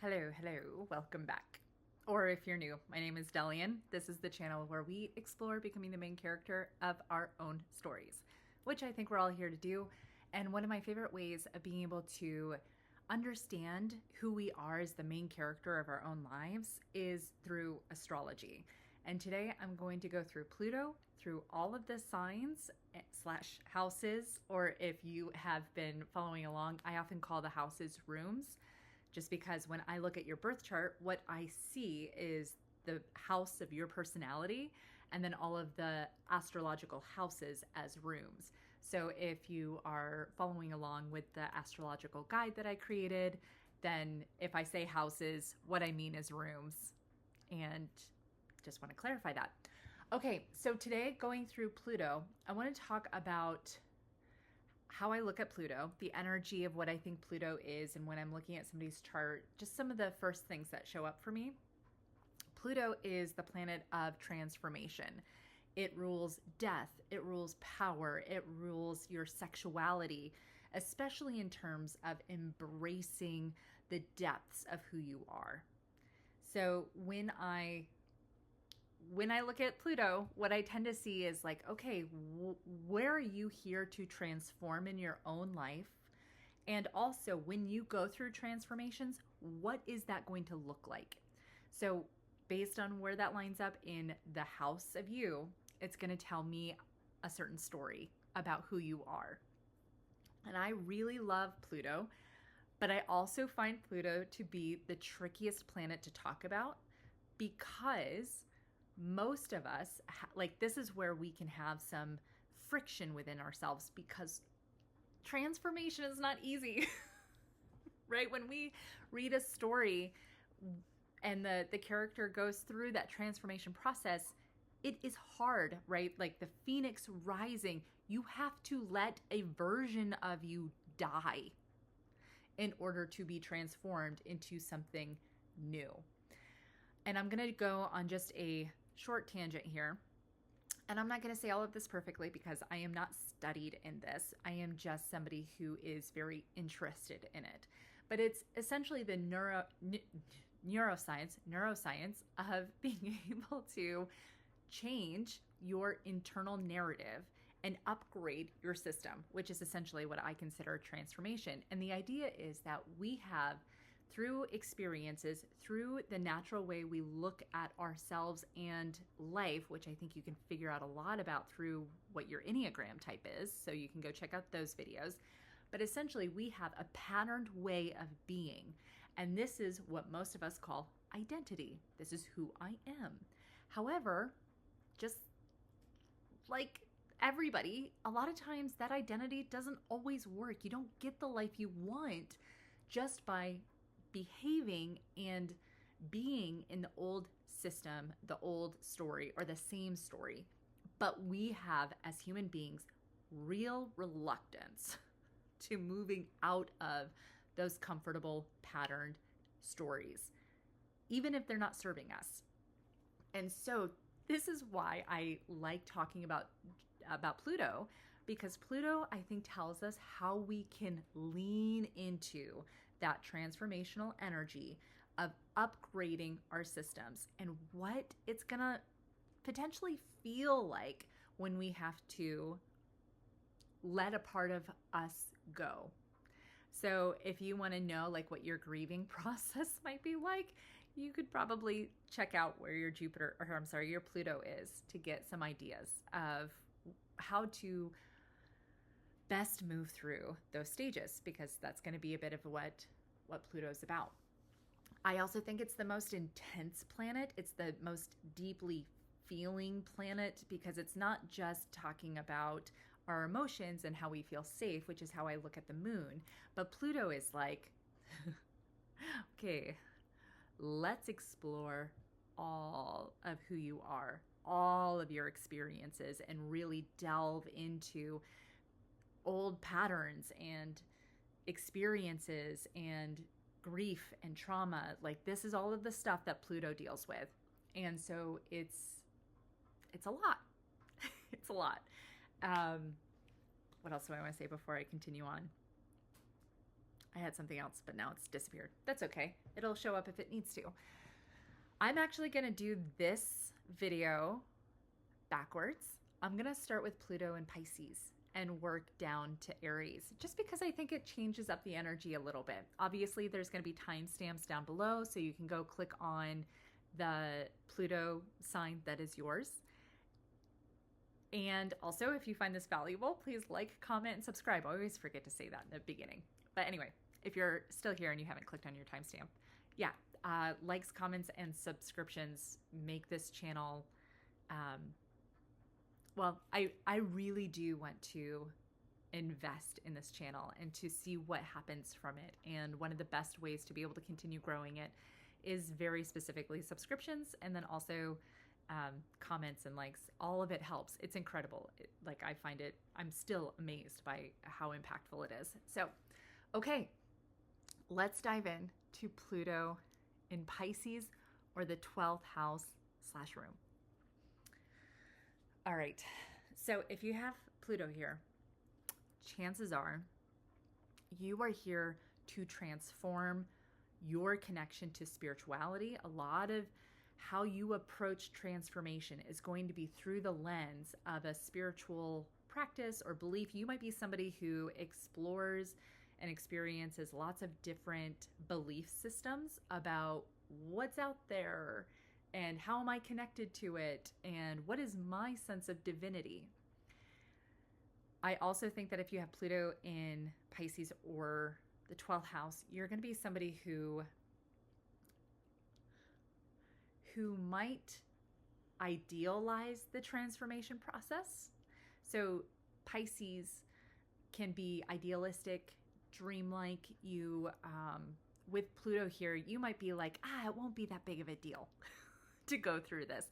Hello, welcome back. Or if you're new, my name is Delian. This is the channel where we explore becoming the main character of our own stories, which I think we're all here to do. And one of my favorite ways of being able to understand who we are as the main character of our own lives is through astrology. And today I'm going to go through Pluto, through all of the signs slash houses, or if you have been following along, I often call the houses rooms. Just because when I look at your birth chart, what I see is the house of your personality and then all of the astrological houses as rooms. So if you are following along with the astrological guide that I created, then if I say houses, what I mean is rooms. And just want to clarify that. Okay, so today going through Pluto, I want to talk about how I look at Pluto, the energy of what I think Pluto is, and when I'm looking at somebody's chart, just some of the first things that show up for me. Pluto is the planet of transformation. It rules death, it rules power, it rules your sexuality, especially in terms of embracing the depths of who you are. So when I look at Pluto, what I tend to see is like, okay, where are you here to transform in your own life? And also, when you go through transformations, what is that going to look like? So based on where that lines up in the house of you, it's going to tell me a certain story about who you are. And I really love Pluto, but I also find Pluto to be the trickiest planet to talk about because most of us, like, this is where we can have some friction within ourselves because transformation is not easy, right? When we read a story and the character goes through that transformation process, it is hard, right? Like the phoenix rising, you have to let a version of you die in order to be transformed into something new. And I'm going to go on just a short tangent here. And I'm not going to say all of this perfectly because I am not studied in this. I am just somebody who is very interested in it. But it's essentially the neuroscience of being able to change your internal narrative and upgrade your system, which is essentially what I consider transformation. And the idea is that we have, through experiences, through the natural way we look at ourselves and life, which I think you can figure out a lot about through what your Enneagram type is, so you can go check out those videos. But essentially, we have a patterned way of being, and this is what most of us call identity. This is who I am. However, just like everybody, a lot of times that identity doesn't always work. You don't get the life you want just by behaving and being in the old system, the old story, or the same story. But we have, as human beings, real reluctance to moving out of those comfortable patterned stories, even if they're not serving us. And so this is why I like talking about Pluto, because Pluto, I think, tells us how we can lean into that transformational energy of upgrading our systems and what it's gonna potentially feel like when we have to let a part of us go. So if you want to know like what your grieving process might be like, you could probably check out where your your Pluto is to get some ideas of how to best move through those stages, because that's going to be a bit of what Pluto's about. I also think it's the most intense planet. It's the most deeply feeling planet because it's not just talking about our emotions and how we feel safe, which is how I look at the moon. But Pluto is like, okay, let's explore all of who you are, all of your experiences, and really delve into old patterns and experiences and grief and trauma. Like, this is all of the stuff that Pluto deals with. And so it's a lot. It's a lot. What else do I want to say before I continue on? I had something else, but now it's disappeared. That's okay. It'll show up if it needs to. I'm actually going to do this video backwards. I'm going to start with Pluto and Pisces and work down to Aries, just because I think it changes up the energy a little bit. Obviously, there's going to be timestamps down below, so you can go click on the Pluto sign that is yours. And also, if you find this valuable, please like, comment, and subscribe. I always forget to say that in the beginning. But anyway, if you're still here and you haven't clicked on your timestamp, yeah, likes, comments, and subscriptions make this channel, well, I really do want to invest in this channel and to see what happens from it. And one of the best ways to be able to continue growing it is very specifically subscriptions, and then also comments and likes. All of it helps. It's incredible. I find it, I'm still amazed by how impactful it is. So, okay, let's dive in to Pluto in Pisces, or the 12th house / room. All right, so if you have Pluto here, chances are you are here to transform your connection to spirituality. A lot of how you approach transformation is going to be through the lens of a spiritual practice or belief. You might be somebody who explores and experiences lots of different belief systems about what's out there and how am I connected to it and what is my sense of divinity. I also think that if you have Pluto in Pisces or the 12th house, you're going to be somebody who might idealize the transformation process. So Pisces can be idealistic, dreamlike. You, with Pluto here, you might be like, it won't be that big of a deal to go through this.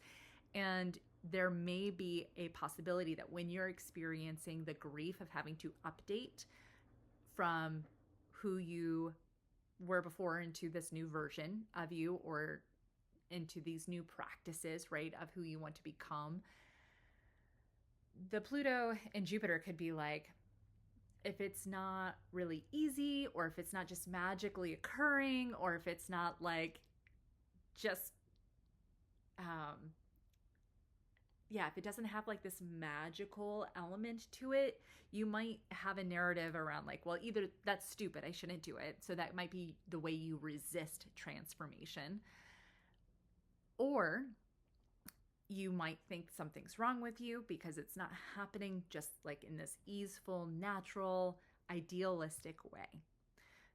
And there may be a possibility that when you're experiencing the grief of having to update from who you were before into this new version of you, or into these new practices, right, of who you want to become, the Pluto and Jupiter could be like, if it's not really easy, or if it's not just magically occurring, or if it's not like just, if it doesn't have like this magical element to it, you might have a narrative around like, well, either that's stupid, I shouldn't do it. So that might be the way you resist transformation. Or you might think something's wrong with you because it's not happening just like in this easeful, natural, idealistic way.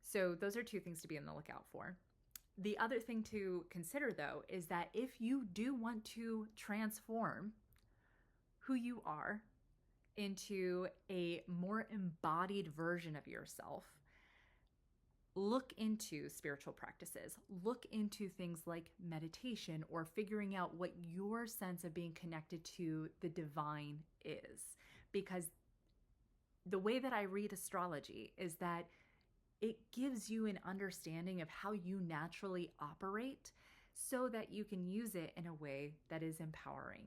So those are two things to be on the lookout for. The other thing to consider, though, is that if you do want to transform who you are into a more embodied version of yourself, look into spiritual practices. Look into things like meditation, or figuring out what your sense of being connected to the divine is. Because the way that I read astrology is that it gives you an understanding of how you naturally operate so that you can use it in a way that is empowering.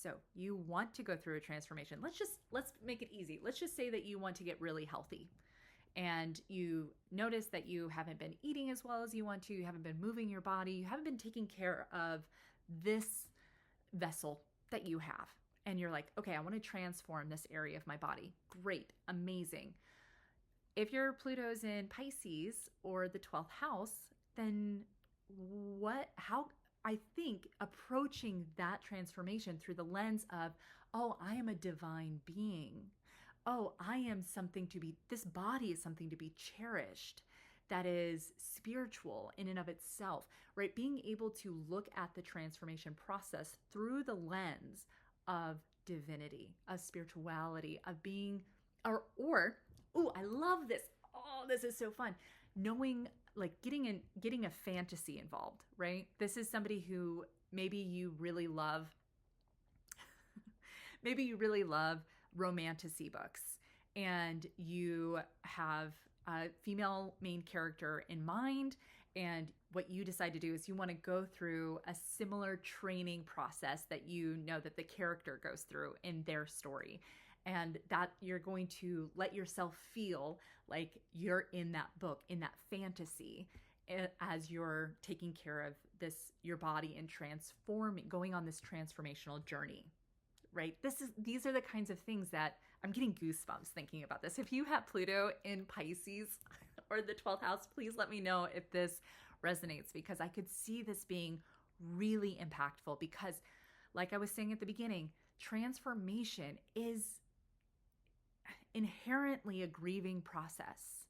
So you want to go through a transformation. Let's make it easy. Let's just say that you want to get really healthy, and you notice that you haven't been eating as well as you want to, you haven't been moving your body, you haven't been taking care of this vessel that you have. And you're like, okay, I want to transform this area of my body. Great, amazing. If your Pluto's in Pisces or the 12th house, then I think approaching that transformation through the lens of, oh, I am a divine being. Oh, I am something to be, this body is something to be cherished, that is spiritual in and of itself, right? Being able to look at the transformation process through the lens of divinity, of spirituality, of being, or I love this. Oh, this is so fun. Knowing, like getting a fantasy involved, right? This is somebody who maybe you really love, romantasy books, and you have a female main character in mind, and what you decide to do is you want to go through a similar training process that you know that the character goes through in their story, and that you're going to let yourself feel like you're in that book, in that fantasy, as you're taking care of this, your body, and transforming, going on this transformational journey, right? These are the kinds of things that I'm getting goosebumps thinking about this. If you have Pluto in Pisces or the 12th house, please let me know if this resonates, because I could see this being really impactful. Because like I was saying at the beginning, transformation is inherently a grieving process.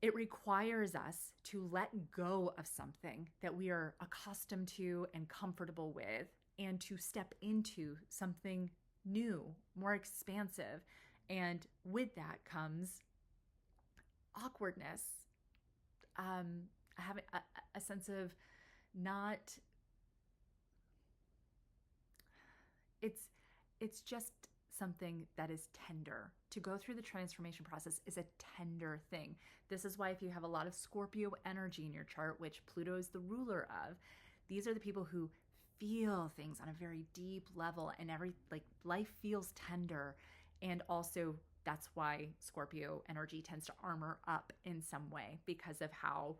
It requires us to let go of something that we are accustomed to and comfortable with, and to step into something new, more expansive. And with that comes awkwardness, having a sense of not, it's just something that is tender. To go through the transformation process is a tender thing. This is why if you have a lot of Scorpio energy in your chart, which Pluto is the ruler of, these are the people who feel things on a very deep level, and life feels tender. And also that's why Scorpio energy tends to armor up in some way, because of how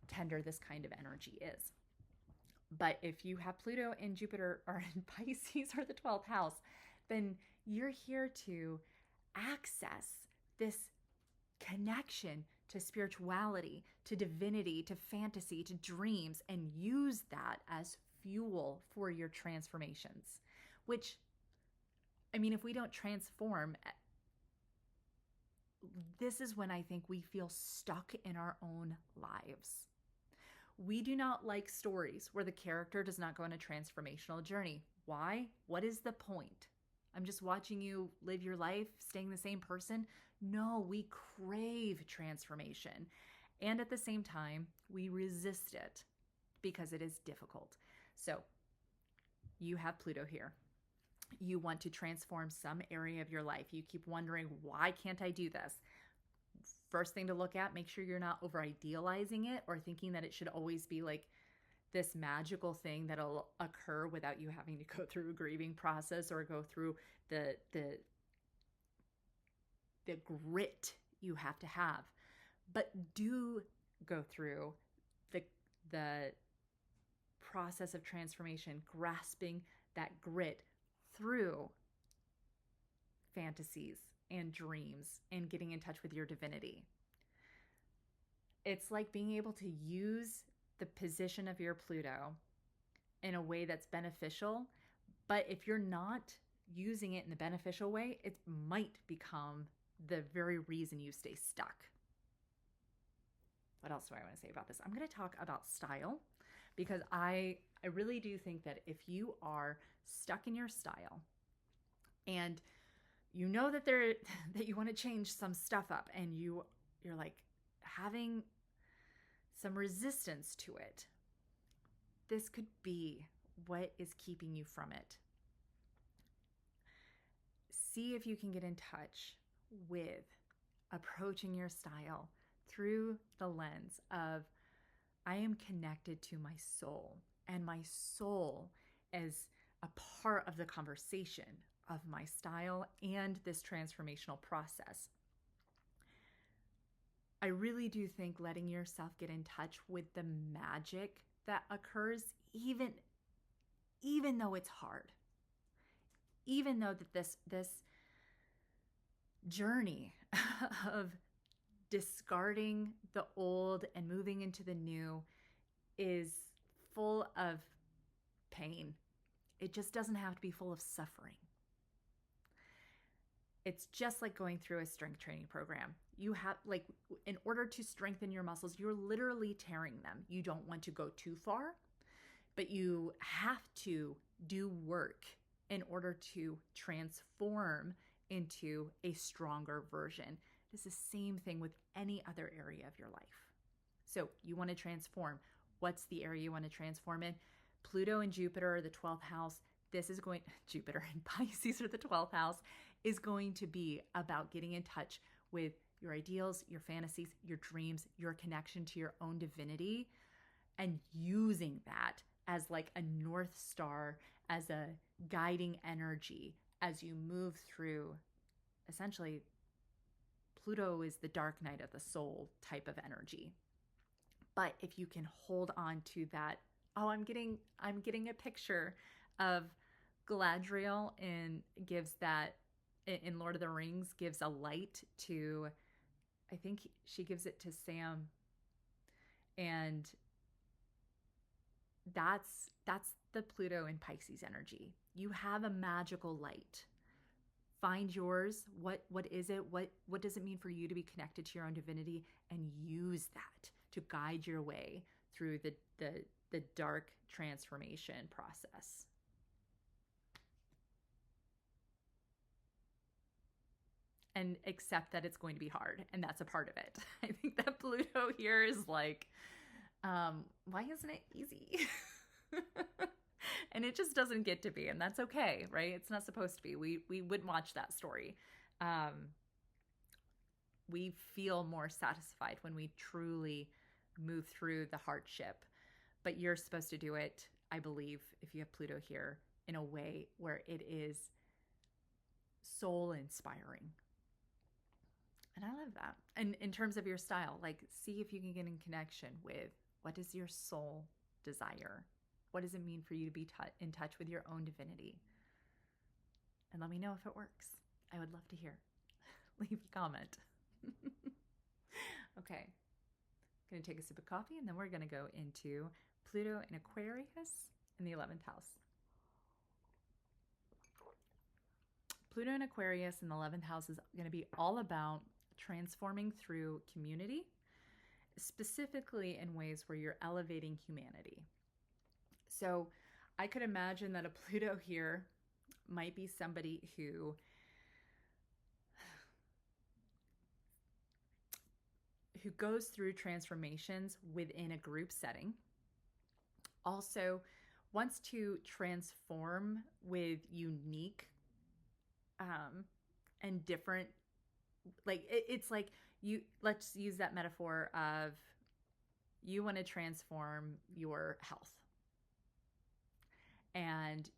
tender this kind of energy is. But if you have Pluto and Jupiter or in Pisces or the 12th house, then you're here to access this connection to spirituality, to divinity, to fantasy, to dreams, and use that as fuel for your transformations. Which, I mean, if we don't transform, this is when I think we feel stuck in our own lives. We do not like stories where the character does not go on a transformational journey. Why? What is the point? I'm just watching you live your life, staying the same person. No, we crave transformation. And at the same time, we resist it because it is difficult. So you have Pluto here. You want to transform some area of your life. You keep wondering, why can't I do this? First thing to look at, make sure you're not over idealizing it or thinking that it should always be like this magical thing that'll occur without you having to go through a grieving process or go through the grit you have to have. But do go through the process of transformation, grasping that grit through fantasies and dreams and getting in touch with your divinity. It's like being able to use the position of your Pluto in a way that's beneficial, but if you're not using it in the beneficial way, it might become the very reason you stay stuck. What else do I want to say about this? I'm going to talk about style, because I really do think that if you are stuck in your style and you know that that you want to change some stuff up, and you're like having some resistance to it, this could be what is keeping you from it. See if you can get in touch with approaching your style through the lens of, I am connected to my soul, and my soul is a part of the conversation of my style and this transformational process. I really do think letting yourself get in touch with the magic that occurs, even though it's hard, even though that this journey of discarding the old and moving into the new is full of pain. It just doesn't have to be full of suffering. It's just like going through a strength training program. You have, like, in order to strengthen your muscles, you're literally tearing them. You don't want to go too far, but you have to do work in order to transform into a stronger version. It's the same thing with any other area of your life. So you want to transform. What's the area you want to transform in? Pluto and Jupiter, the 12th house. Jupiter and Pisces, or the 12th house, is going to be about getting in touch with your ideals, your fantasies, your dreams, your connection to your own divinity, and using that as like a North Star, as a guiding energy as you move through essentially Pluto is the dark night of the soul type of energy. But if you can hold on to that, oh, I'm getting a picture of Galadriel and gives that in Lord of the Rings, gives a light to, I think she gives it to Sam, and that's the Pluto and Pisces energy. You have a magical light. Find yours. What is it? What does it mean for you to be connected to your own divinity, and use that to guide your way through the dark transformation process. And accept that it's going to be hard, and that's a part of it. I think that Pluto here is like, why isn't it easy? And it just doesn't get to be, and that's okay, right? It's not supposed to be. We wouldn't watch that story. We feel more satisfied when we truly move through the hardship. But you're supposed to do it, I believe, if you have Pluto here, in a way where it is soul inspiring. And I love that. And in terms of your style, like, see if you can get in connection with what is your soul desire? What does it mean for you to be in touch with your own divinity? And let me know if it works. I would love to hear. Leave a comment. Okay. I'm going to take a sip of coffee, and then we're going to go into Pluto in Aquarius in the 11th house. Pluto in Aquarius in the 11th house is going to be all about transforming through community, specifically in ways where you're elevating humanity. So I could imagine that a Pluto here might be somebody who goes through transformations within a group setting. Also wants to transform with unique and different, like it's like let's use that metaphor of you want to transform your health. And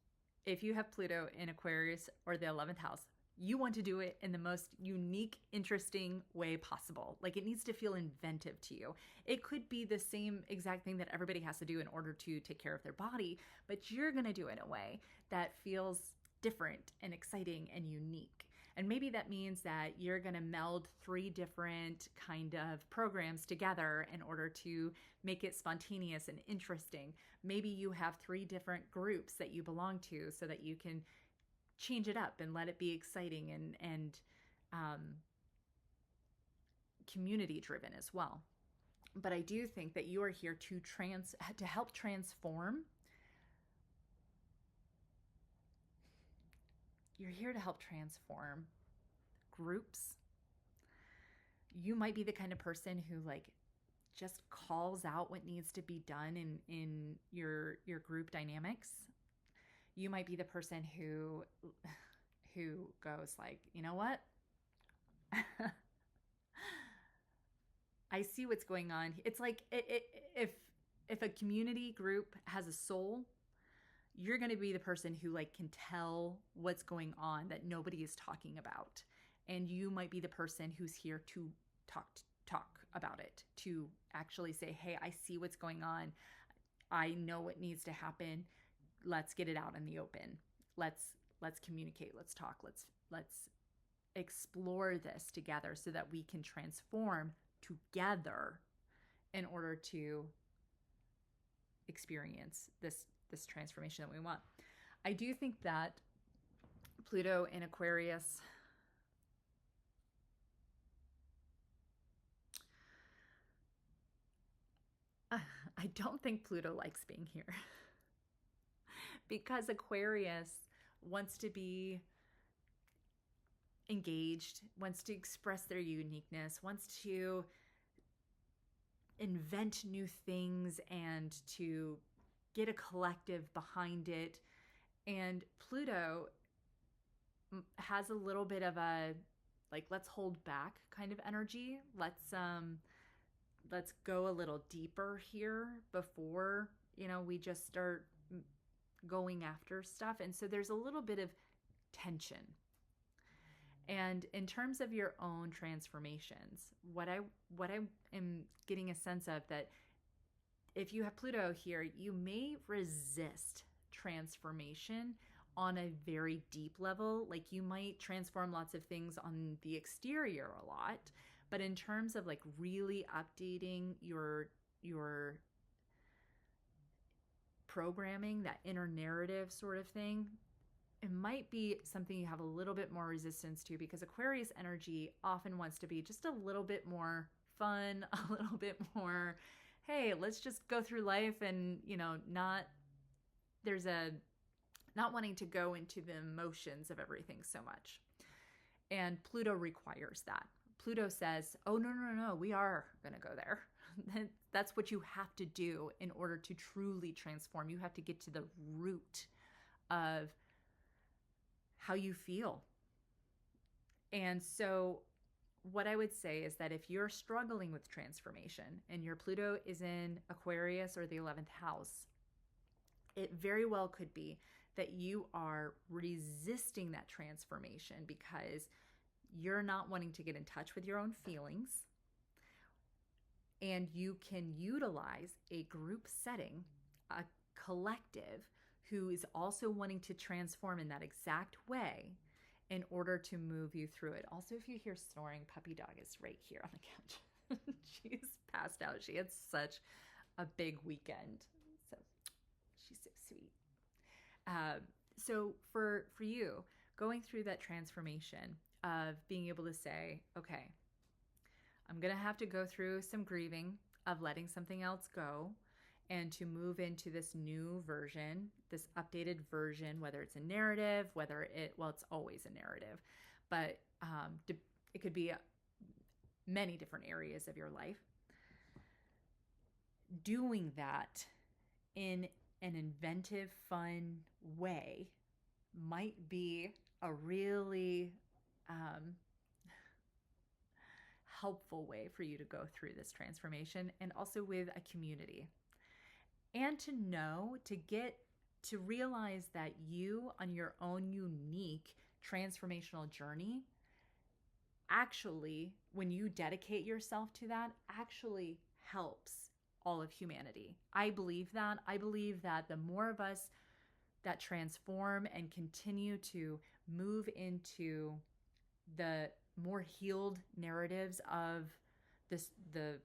if you have Pluto in Aquarius or the 11th house, you want to do it in the most unique, interesting way possible. Like, it needs to feel inventive to you. It could be the same exact thing that everybody has to do in order to take care of their body, but you're going to do it in a way that feels different and exciting and unique. And maybe that means that you're going to meld 3 different kind of programs together in order to make it spontaneous and interesting. Maybe you have 3 different groups that you belong to so that you can change it up and let it be exciting and community driven as well. But I do think that you are here to help transform. You're here to help transform groups. You might be the kind of person who just calls out what needs to be done in your group dynamics. You might be the person who goes like, you know what? I see what's going on. It's like if a community group has a soul, you're going to be the person who can tell what's going on that nobody is talking about. And you might be the person who's here to talk about it, to actually say, hey, I see what's going on. I know what needs to happen. Let's get it out in the open. Let's communicate. Let's talk. Let's explore this together so that we can transform together in order to experience this transformation that we want. I do think that Pluto in Aquarius I don't think Pluto likes being here. Because Aquarius wants to be engaged, wants to express their uniqueness, wants to invent new things and to get a collective behind it. And Pluto has a little bit of a let's hold back kind of energy. Let's go a little deeper here before we just start going after stuff. And so there's a little bit of tension. And in terms of your own transformations, what I am getting a sense of, that if you have Pluto here, you may resist transformation on a very deep level. Like, you might transform lots of things on the exterior a lot, but in terms of like really updating your programming, that inner narrative sort of thing, it might be something you have a little bit more resistance to, because Aquarius energy often wants to be just a little bit more fun, a little bit more, hey, let's just go through life, and, not wanting to go into the emotions of everything so much. And Pluto requires that. Pluto says, oh, no, we are going to go there. That's what you have to do in order to truly transform. You have to get to the root of how you feel. And so what I would say is that if you're struggling with transformation and your Pluto is in Aquarius or the 11th house, it very well could be that you are resisting that transformation because you're not wanting to get in touch with your own feelings. And you can utilize a group setting, a collective who is also wanting to transform in that exact way in order to move you through it. Also, if you hear snoring, puppy dog is right here on the couch. She's passed out. She had such a big weekend. So she's so sweet. So for you, going through that transformation of being able to say, okay, I'm going to have to go through some grieving of letting something else go, and to move into this new version, this updated version, whether it's a narrative, it's always a narrative, but it could be many different areas of your life. Doing that in an inventive, fun way might be a really helpful way for you to go through this transformation, and also with a community. And to realize that you, on your own unique transformational journey, actually, when you dedicate yourself to that, actually helps all of humanity. I believe that. I believe that the more of us that transform and continue to move into the more healed narratives of the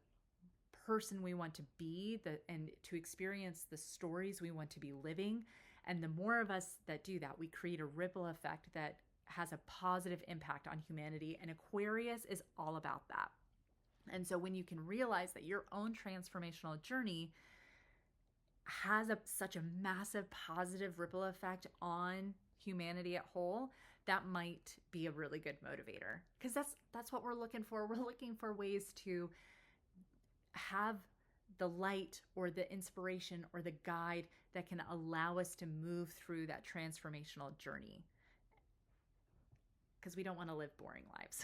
person we want to be, and to experience the stories we want to be living, and the more of us that do that, we create a ripple effect that has a positive impact on humanity. And Aquarius is all about that. And so when you can realize that your own transformational journey has such a massive positive ripple effect on humanity at whole, that might be a really good motivator, because that's what we're looking for. We're looking for ways to have the light or the inspiration or the guide that can allow us to move through that transformational journey, because we don't want to live boring lives.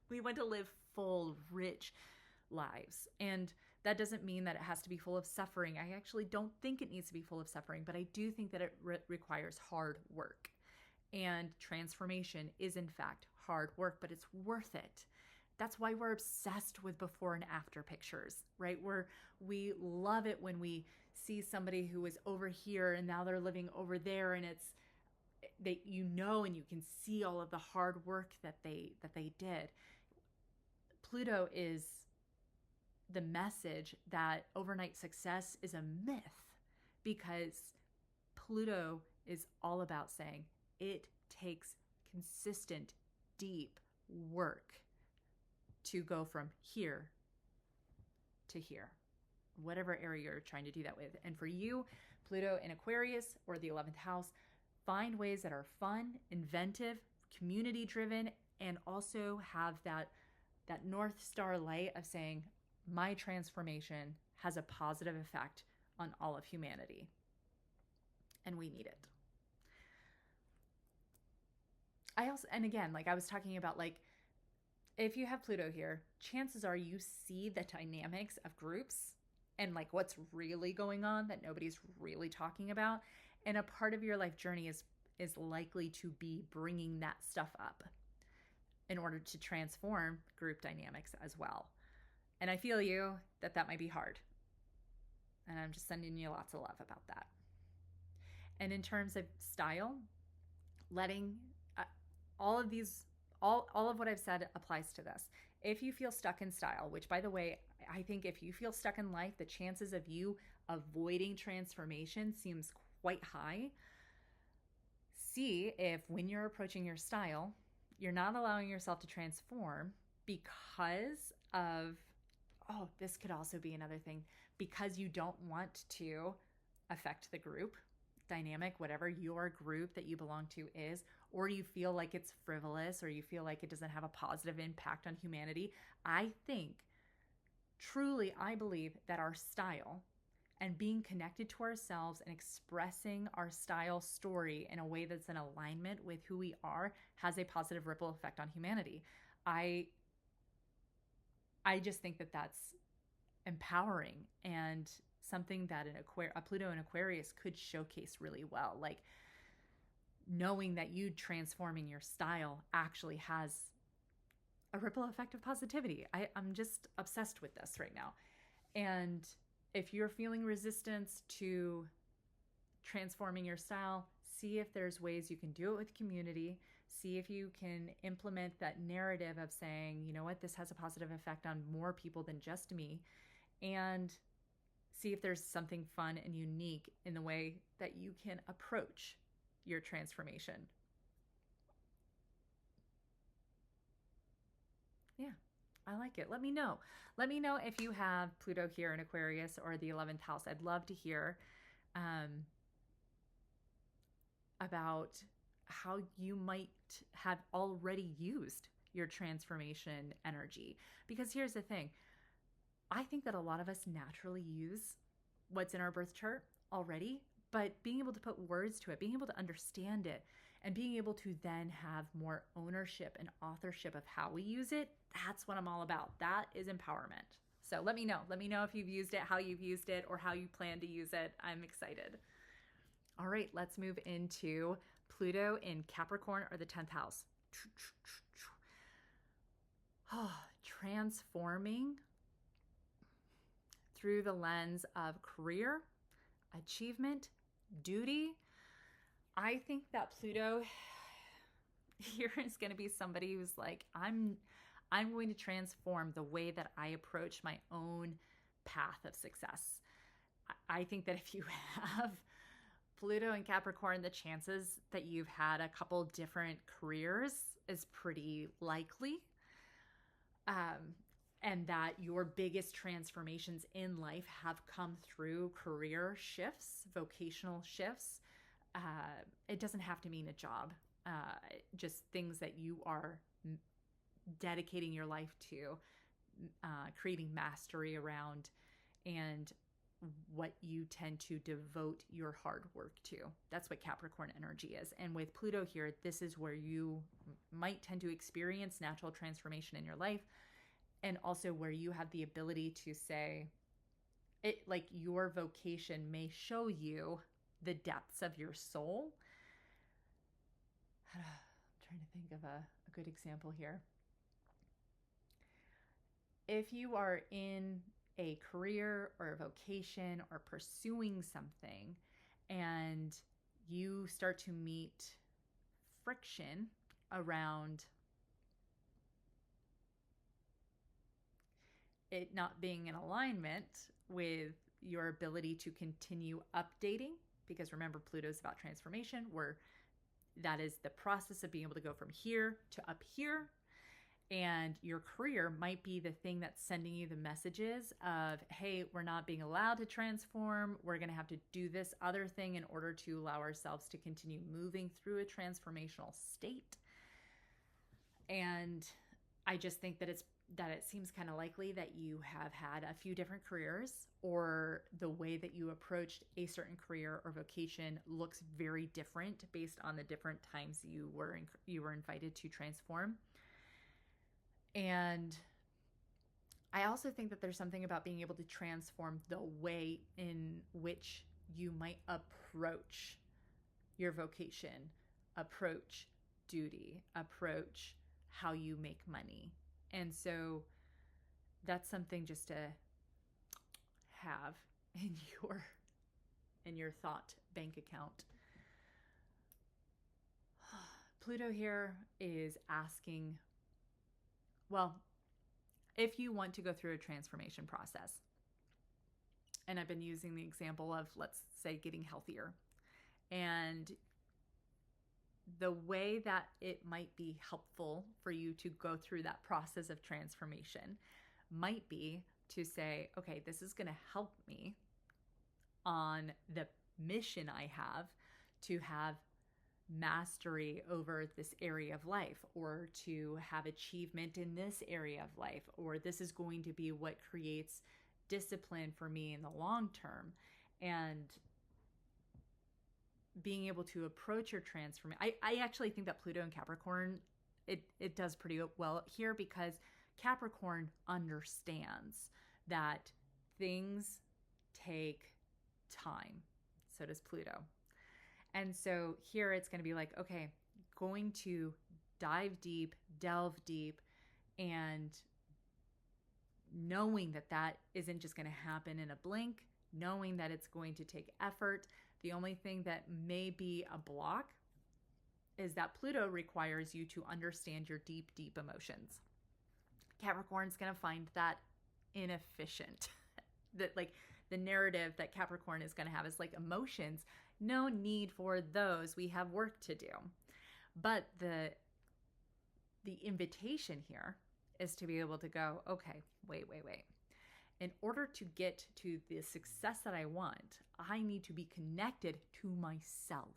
We want to live full, rich lives. And that doesn't mean that it has to be full of suffering. I actually don't think it needs to be full of suffering, but I do think that it requires hard work. And transformation is, in fact, hard work, but it's worth it. That's why we're obsessed with before and after pictures, right? We love it when we see somebody who was over here and now they're living over there, and it's and you can see all of the hard work that they did. Pluto is the message that overnight success is a myth, because Pluto is all about saying it takes consistent, deep work to go from here to here, whatever area you're trying to do that with. And for you, Pluto in Aquarius or the 11th house, find ways that are fun, inventive, community-driven, and also have that North Star light of saying, my transformation has a positive effect on all of humanity, and we need it. And again, like I was talking about, like, if you have Pluto here, chances are you see the dynamics of groups and like what's really going on that nobody's really talking about. And a part of your life journey is likely to be bringing that stuff up. in order to transform group dynamics as well. And I feel you that might be hard. And I'm just sending you lots of love about that. And in terms of style, letting all of these, all of what I've said applies to this. If you feel stuck in style, which by the way, I think if you feel stuck in life, the chances of you avoiding transformation seems quite high. See if when you're approaching your style, you're not allowing yourself to transform because of, oh, this could also be another thing, because you don't want to affect the group dynamic, whatever your group that you belong to is, or you feel like it's frivolous, or you feel like it doesn't have a positive impact on humanity. I think, truly, I believe that our style and being connected to ourselves and expressing our style story in a way that's in alignment with who we are has a positive ripple effect on humanity. I just think that that's empowering and something that a Pluto in Aquarius could showcase really well. Like knowing that you transforming your style actually has a ripple effect of positivity. I'm just obsessed with this right now. And if you're feeling resistance to transforming your style, see if there's ways you can do it with community. See if you can implement that narrative of saying, you know what, this has a positive effect on more people than just me. And see if there's something fun and unique in the way that you can approach your transformation. Yeah, I like it. Let me know. Let me know if you have Pluto here in Aquarius or the 11th house. I'd love to hear about how you might have already used your transformation energy. Because here's the thing. I think that a lot of us naturally use what's in our birth chart already, but being able to put words to it, being able to understand it, and being able to then have more ownership and authorship of how we use it, that's what I'm all about. That is empowerment. So let me know. Let me know if you've used it, how you've used it, or how you plan to use it. I'm excited. All right, let's move into Pluto in Capricorn or the 10th house. Transforming through the lens of career, achievement, duty. I think that Pluto here is going to be somebody who's like, I'm going to transform the way that I approach my own path of success. I think that if you have Pluto and Capricorn, the chances that you've had a couple different careers is pretty likely. And that your biggest transformations in life have come through career shifts, vocational shifts. It doesn't have to mean a job, just things that you are dedicating your life to, creating mastery around, and what you tend to devote your hard work to. That's what Capricorn energy is. And with Pluto here, this is where you might tend to experience natural transformation in your life. And also where you have the ability to say, it like your vocation may show you the depths of your soul. I'm trying to think of a good example here. If you are in a career or a vocation or pursuing something and you start to meet friction around it not being in alignment with your ability to continue updating, because remember, Pluto is about transformation, where that is the process of being able to go from here to up here. And your career might be the thing that's sending you the messages of, hey, we're not being allowed to transform. We're going to have to do this other thing in order to allow ourselves to continue moving through a transformational state. And I just think that it seems kind of likely that you have had a few different careers, or the way that you approached a certain career or vocation looks very different based on the different times you were invited to transform. And I also think that there's something about being able to transform the way in which you might approach your vocation, approach duty, approach how you make money. And so that's something just to have in your thought bank account. Pluto here is asking, well, if you want to go through a transformation process, and I've been using the example of, let's say, getting healthier, and the way that it might be helpful for you to go through that process of transformation might be to say, okay, this is going to help me on the mission I have to have mastery over this area of life, or to have achievement in this area of life, or this is going to be what creates discipline for me in the long term. And being able to approach your transformation. I actually think that Pluto and Capricorn, it does pretty well here, because Capricorn understands that things take time. So does Pluto. And so here it's going to be like, okay, going to dive deep, delve deep, and knowing that that isn't just going to happen in a blink, knowing that it's going to take effort. The only thing that may be a block is that Pluto requires you to understand your deep, deep emotions. Capricorn's going to find that inefficient. That, like, the narrative that Capricorn is going to have is like, emotions, no need for those. We have work to do. But the invitation here is to be able to go, okay, wait. In order to get to the success that I want, I need to be connected to myself.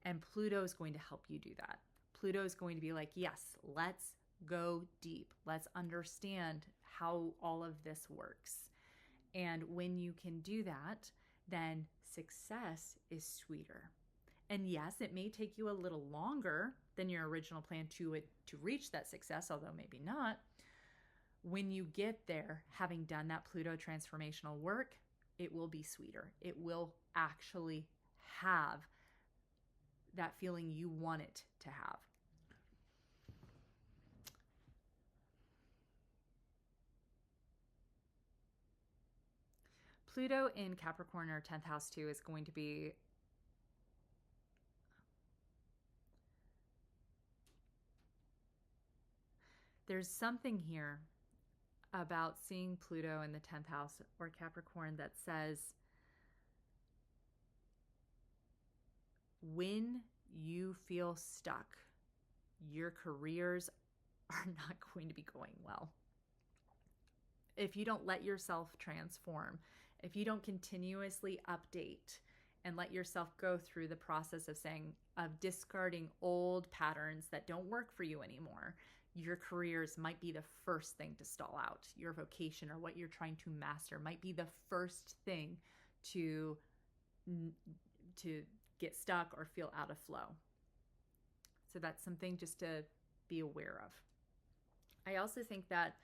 And Pluto is going to help you do that. Pluto is going to be like, yes, let's go deep. Let's understand how all of this works. And when you can do that, then success is sweeter. And yes, it may take you a little longer than your original plan to reach that success, although maybe not. When you get there, having done that Pluto transformational work, it will be sweeter. It will actually have that feeling you want it to have. Pluto in Capricorn, or 10th house too, is going to be there's something here about seeing Pluto in the 10th house or Capricorn that says, when you feel stuck, your careers are not going to be going well. If you don't let yourself transform, if you don't continuously update and let yourself go through the process of discarding old patterns that don't work for you anymore, your careers might be the first thing to stall out. Your vocation, or what you're trying to master, might be the first thing to get stuck or feel out of flow. So that's something just to be aware of. I also think that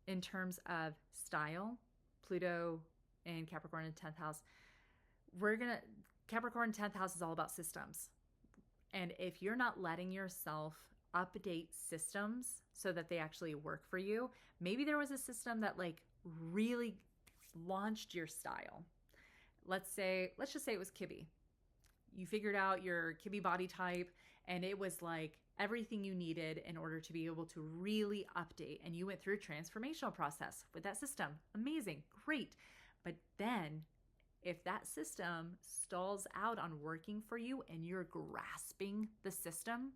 in terms of style, Pluto and Capricorn in 10th house, Capricorn 10th house is all about systems. And if you're not letting yourself update systems so that they actually work for you, maybe there was a system that like really launched your style. Let's just say it was Kibbe. You figured out your Kibbe body type, and it was like everything you needed in order to be able to really update. And you went through a transformational process with that system. Amazing, great. But then if that system stalls out on working for you and you're grasping the system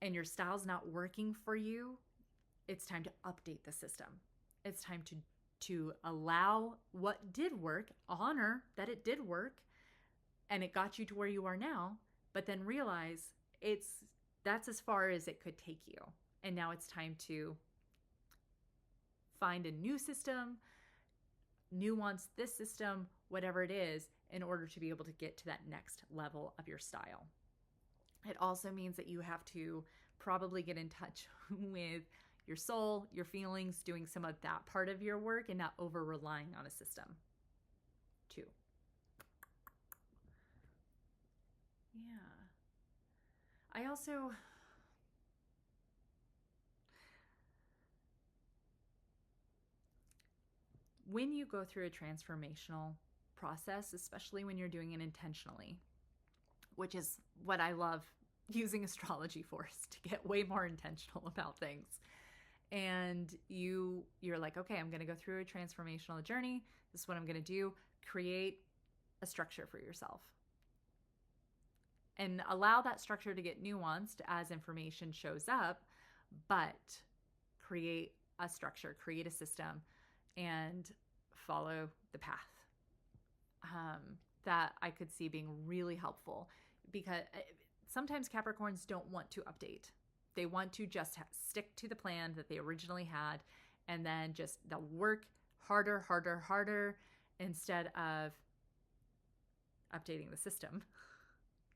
and your style's not working for you, it's time to update the system. It's time to allow what did work, honor that it did work, and it got you to where you are now, but then realize that's as far as it could take you. And now it's time to find a new system, nuance this system, whatever it is, in order to be able to get to that next level of your style. It also means that you have to probably get in touch with your soul, your feelings, doing some of that part of your work and not over relying on a system too. Yeah. I also, when you go through a transformational process, especially when you're doing it intentionally, which is what I love using astrology for, is to get way more intentional about things. And you're like, okay, I'm going to go through a transformational journey. This is what I'm going to do. Create a structure for yourself. And allow that structure to get nuanced as information shows up, but create a structure, create a system, and follow the path. That I could see being really helpful, because sometimes Capricorns don't want to update. They want to just stick to the plan that they originally had, and then just they'll work harder instead of updating the system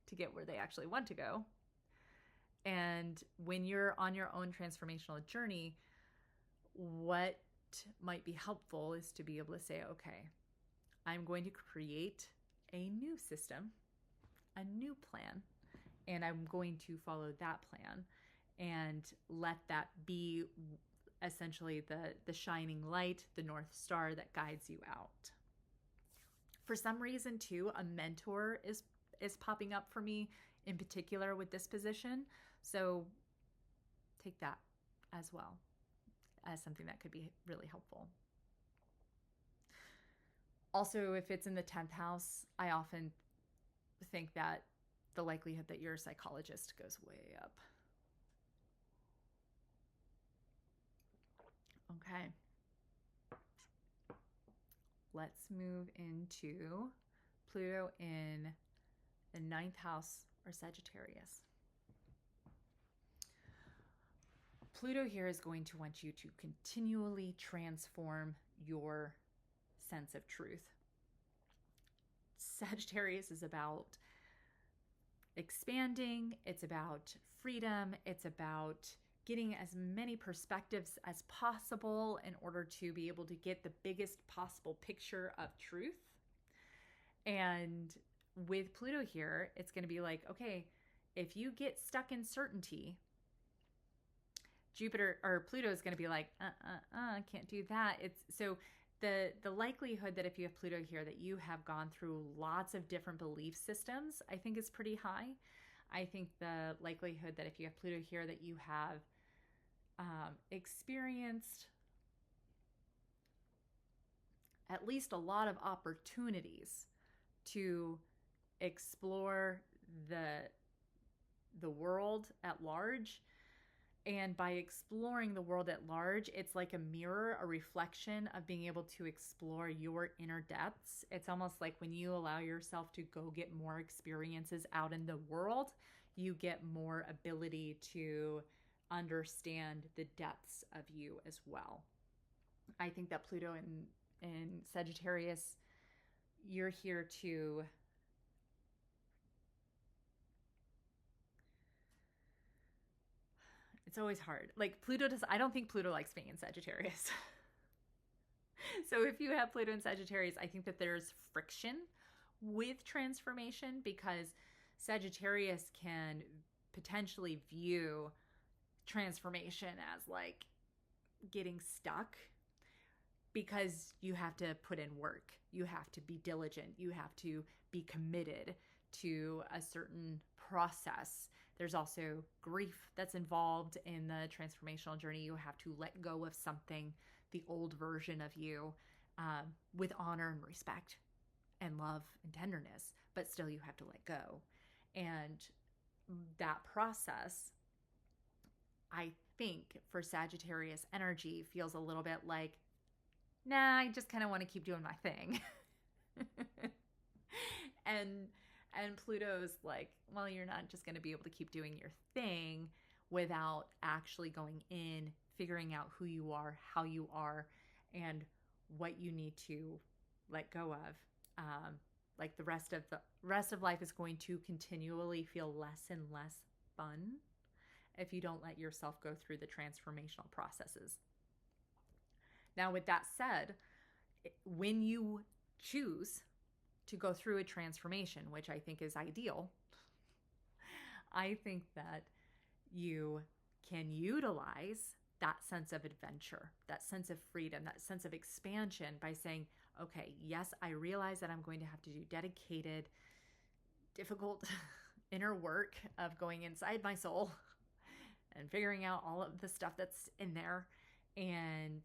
to get where they actually want to go. And when you're on your own transformational journey, what might be helpful is to be able to say, okay, I'm going to create a new system, a new plan, and I'm going to follow that plan and let that be essentially the shining light, the North Star that guides you out. For some reason too, a mentor is popping up for me in particular with this position. So take that as well as something that could be really helpful. Also, if it's in the 10th house, I often think that the likelihood that you're a psychologist goes way up. Okay. Let's move into Pluto in the 9th house or Sagittarius. Pluto here is going to want you to continually transform your sense of truth. Sagittarius is about expanding, it's about freedom, it's about getting as many perspectives as possible in order to be able to get the biggest possible picture of truth. And with Pluto here, it's going to be like, okay, if you get stuck in certainty, Jupiter or Pluto is going to be like, I can't do that. It's so the likelihood that if you have Pluto here that you have gone through lots of different belief systems, I think is pretty high. I think the likelihood that if you have Pluto here that you have experienced at least a lot of opportunities to explore the world at large. And by exploring the world at large, it's like a mirror, a reflection of being able to explore your inner depths. It's almost like when you allow yourself to go get more experiences out in the world, you get more ability to understand the depths of you as well. I think that Pluto in Sagittarius, you're here to it's always hard. Like I don't think Pluto likes being in Sagittarius. So if you have Pluto in Sagittarius, I think that there's friction with transformation because Sagittarius can potentially view transformation as like getting stuck because you have to put in work. You have to be diligent. You have to be committed to a certain process. There's also grief that's involved in the transformational journey. You have to let go of something, the old version of you, with honor and respect and love and tenderness, but still you have to let go. And that process, I think for Sagittarius energy feels a little bit like, nah, I just kind of want to keep doing my thing. And Pluto's like, well, you're not just going to be able to keep doing your thing without actually going in, figuring out who you are, how you are, and what you need to let go of. Like the rest of life is going to continually feel less and less fun if you don't let yourself go through the transformational processes. Now, with that said, when you choose to go through a transformation, which I think is ideal, I think that you can utilize that sense of adventure, that sense of freedom, that sense of expansion by saying, okay, yes, I realize that I'm going to have to do dedicated, difficult inner work of going inside my soul and figuring out all of the stuff that's in there. And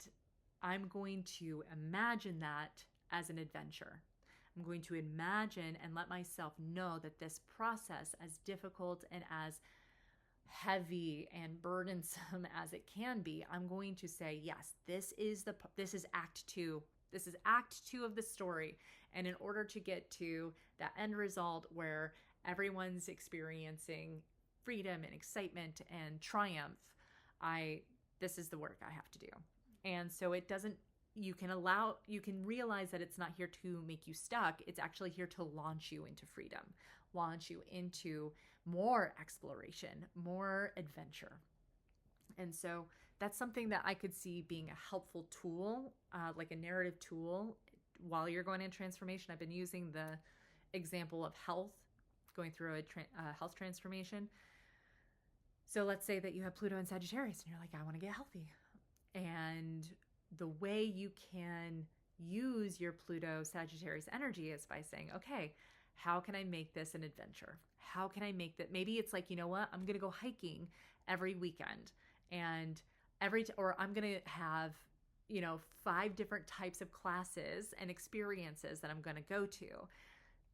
I'm going to imagine that as an adventure. I'm going to imagine and let myself know that this process, as difficult and as heavy and burdensome as it can be, I'm going to say, yes, this is act 2. This is act 2 of the story. And in order to get to that end result where everyone's experiencing freedom and excitement and triumph, this is the work I have to do. And so it doesn't, you can realize that it's not here to make you stuck. It's actually here to launch you into freedom, launch you into more exploration, more adventure. And so that's something that I could see being a helpful tool, like a narrative tool while you're going in transformation. I've been using the example of health, going through a health transformation. So let's say that you have Pluto and Sagittarius and you're like, I want to get healthy. And the way you can use your Pluto Sagittarius energy is by saying, okay, how can I make this an adventure? How can I make that? Maybe it's like, you know what? I'm going to go hiking every weekend, and or I'm going to have, 5 different types of classes and experiences that I'm going to go to.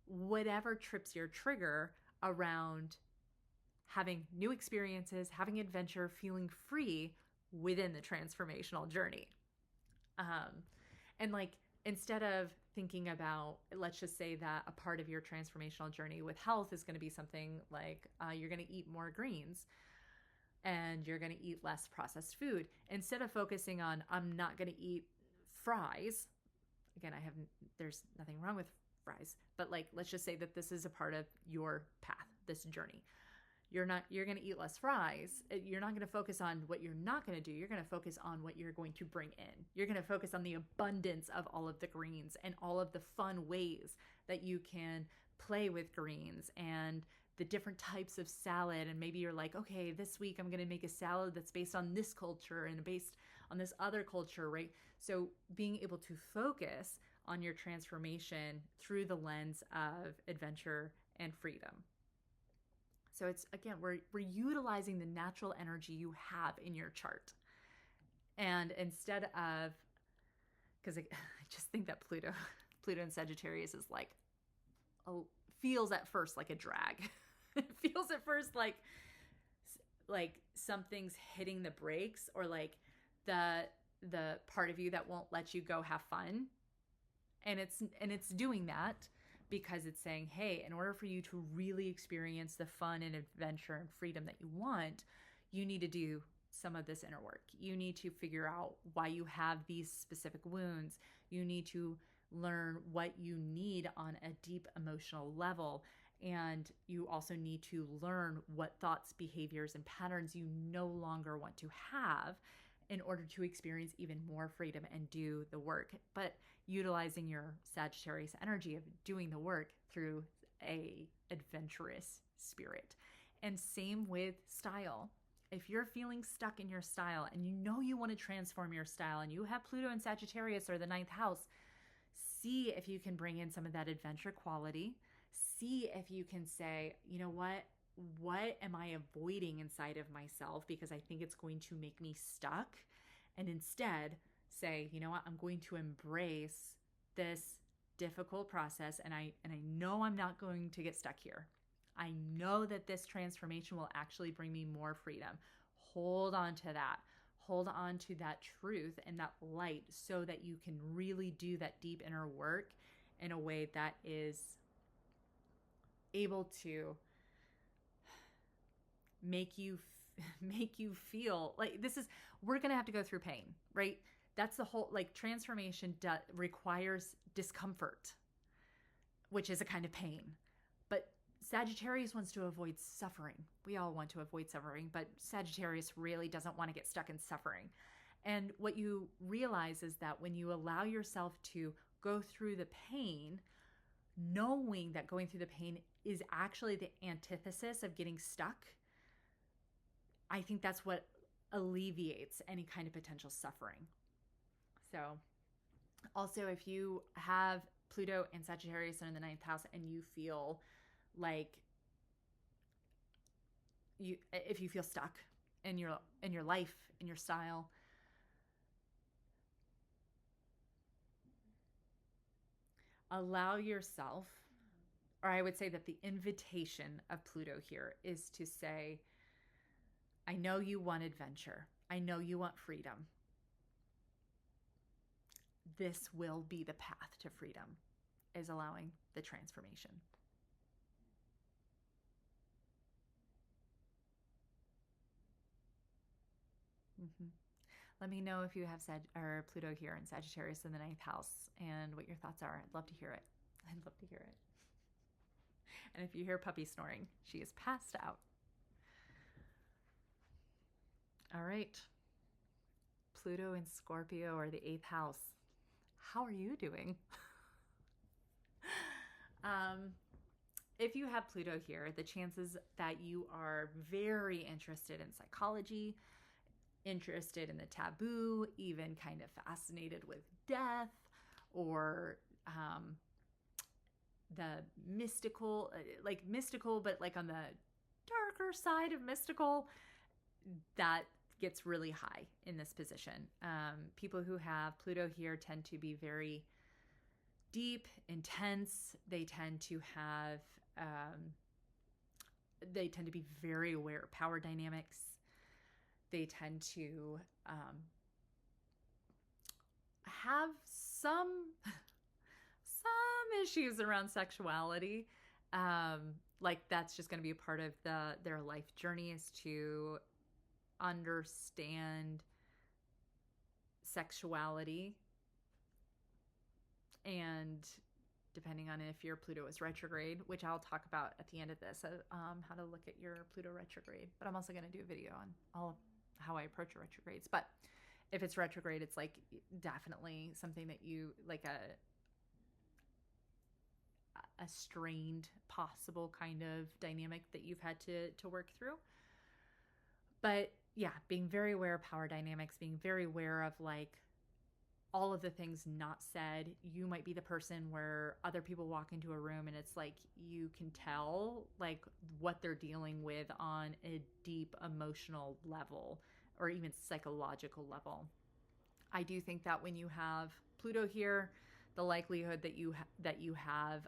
Whatever trips your trigger around having new experiences, having adventure, feeling free within the transformational journey. And like, instead of thinking about, let's just say that a part of your transformational journey with health is going to be something like you're going to eat more greens and you're going to eat less processed food. Instead of focusing on, I'm not going to eat fries. Again, there's nothing wrong with fries, but like, let's just say that this is a part of your path, this journey. You're going to eat less fries. You're not going to focus on what you're not going to do. You're going to focus on what you're going to bring in. You're going to focus on the abundance of all of the greens and all of the fun ways that you can play with greens and the different types of salad. And maybe you're like, okay, this week I'm going to make a salad that's based on this culture and based on this other culture, right? So being able to focus on your transformation through the lens of adventure and freedom. So it's, again, we're utilizing the natural energy you have in your chart. And instead of, because I just think that Pluto and Sagittarius is like, feels at first like a drag. It feels at first like something's hitting the brakes, or like the part of you that won't let you go have fun. And it's doing that because it's saying, hey, in order for you to really experience the fun and adventure and freedom that you want, you need to do some of this inner work. You need to figure out why you have these specific wounds. You need to learn what you need on a deep emotional level. And you also need to learn what thoughts, behaviors, and patterns you no longer want to have in order to experience even more freedom and do the work, but utilizing your Sagittarius energy of doing the work through a adventurous spirit. And same with style. If you're feeling stuck in your style and you want to transform your style and you have Pluto and Sagittarius or the 9th house, see if you can bring in some of that adventure quality. See if you can say, you know what am I avoiding inside of myself because I think it's going to make me stuck? And instead say, you know what, I'm going to embrace this difficult process, and I know I'm not going to get stuck here. I know that this transformation will actually bring me more freedom. Hold on to that. Hold on to that truth and that light so that you can really do that deep inner work in a way that is able to make you feel like we're going to have to go through pain, right? That's the whole, like, transformation requires discomfort, which is a kind of pain. But Sagittarius wants to avoid suffering. We all want to avoid suffering, but Sagittarius really doesn't want to get stuck in suffering. And what you realize is that when you allow yourself to go through the pain, knowing that going through the pain is actually the antithesis of getting stuck, I think that's what alleviates any kind of potential suffering. So also, if you have Pluto and Sagittarius in the ninth house and you feel like if you feel stuck in your life, in your style, allow yourself, or I would say that the invitation of Pluto here is to say, I know you want adventure. I know you want freedom. This will be the path to freedom, is allowing the transformation. Mm-hmm. Let me know if you have Pluto here in Sagittarius in the ninth house and what your thoughts are. I'd love to hear it. I'd love to hear it. And if you hear puppy snoring, she is passed out. All right. Pluto in Scorpio, or the eighth house. How are you doing? If you have Pluto here, the chances that you are very interested in psychology, interested in the taboo, even kind of fascinated with death, or the mystical, but like on the darker side of mystical, that gets really high in this position. People who have Pluto here tend to be very deep, intense. They tend to be very aware of power dynamics. They tend to have some issues around sexuality. Like that's just going to be a part of their life journey, is to understand sexuality. And depending on if your Pluto is retrograde, which I'll talk about at the end of this, how to look at your Pluto retrograde. But I'm also going to do a video on all of how I approach retrogrades. But if it's retrograde, it's like definitely something that you like a strained possible kind of dynamic that you've had to work through. But yeah, being very aware of power dynamics, being very aware of like all of the things not said. You might be the person where other people walk into a room and it's like you can tell like what they're dealing with on a deep emotional level or even psychological level. I do think that when you have Pluto here, the likelihood that you have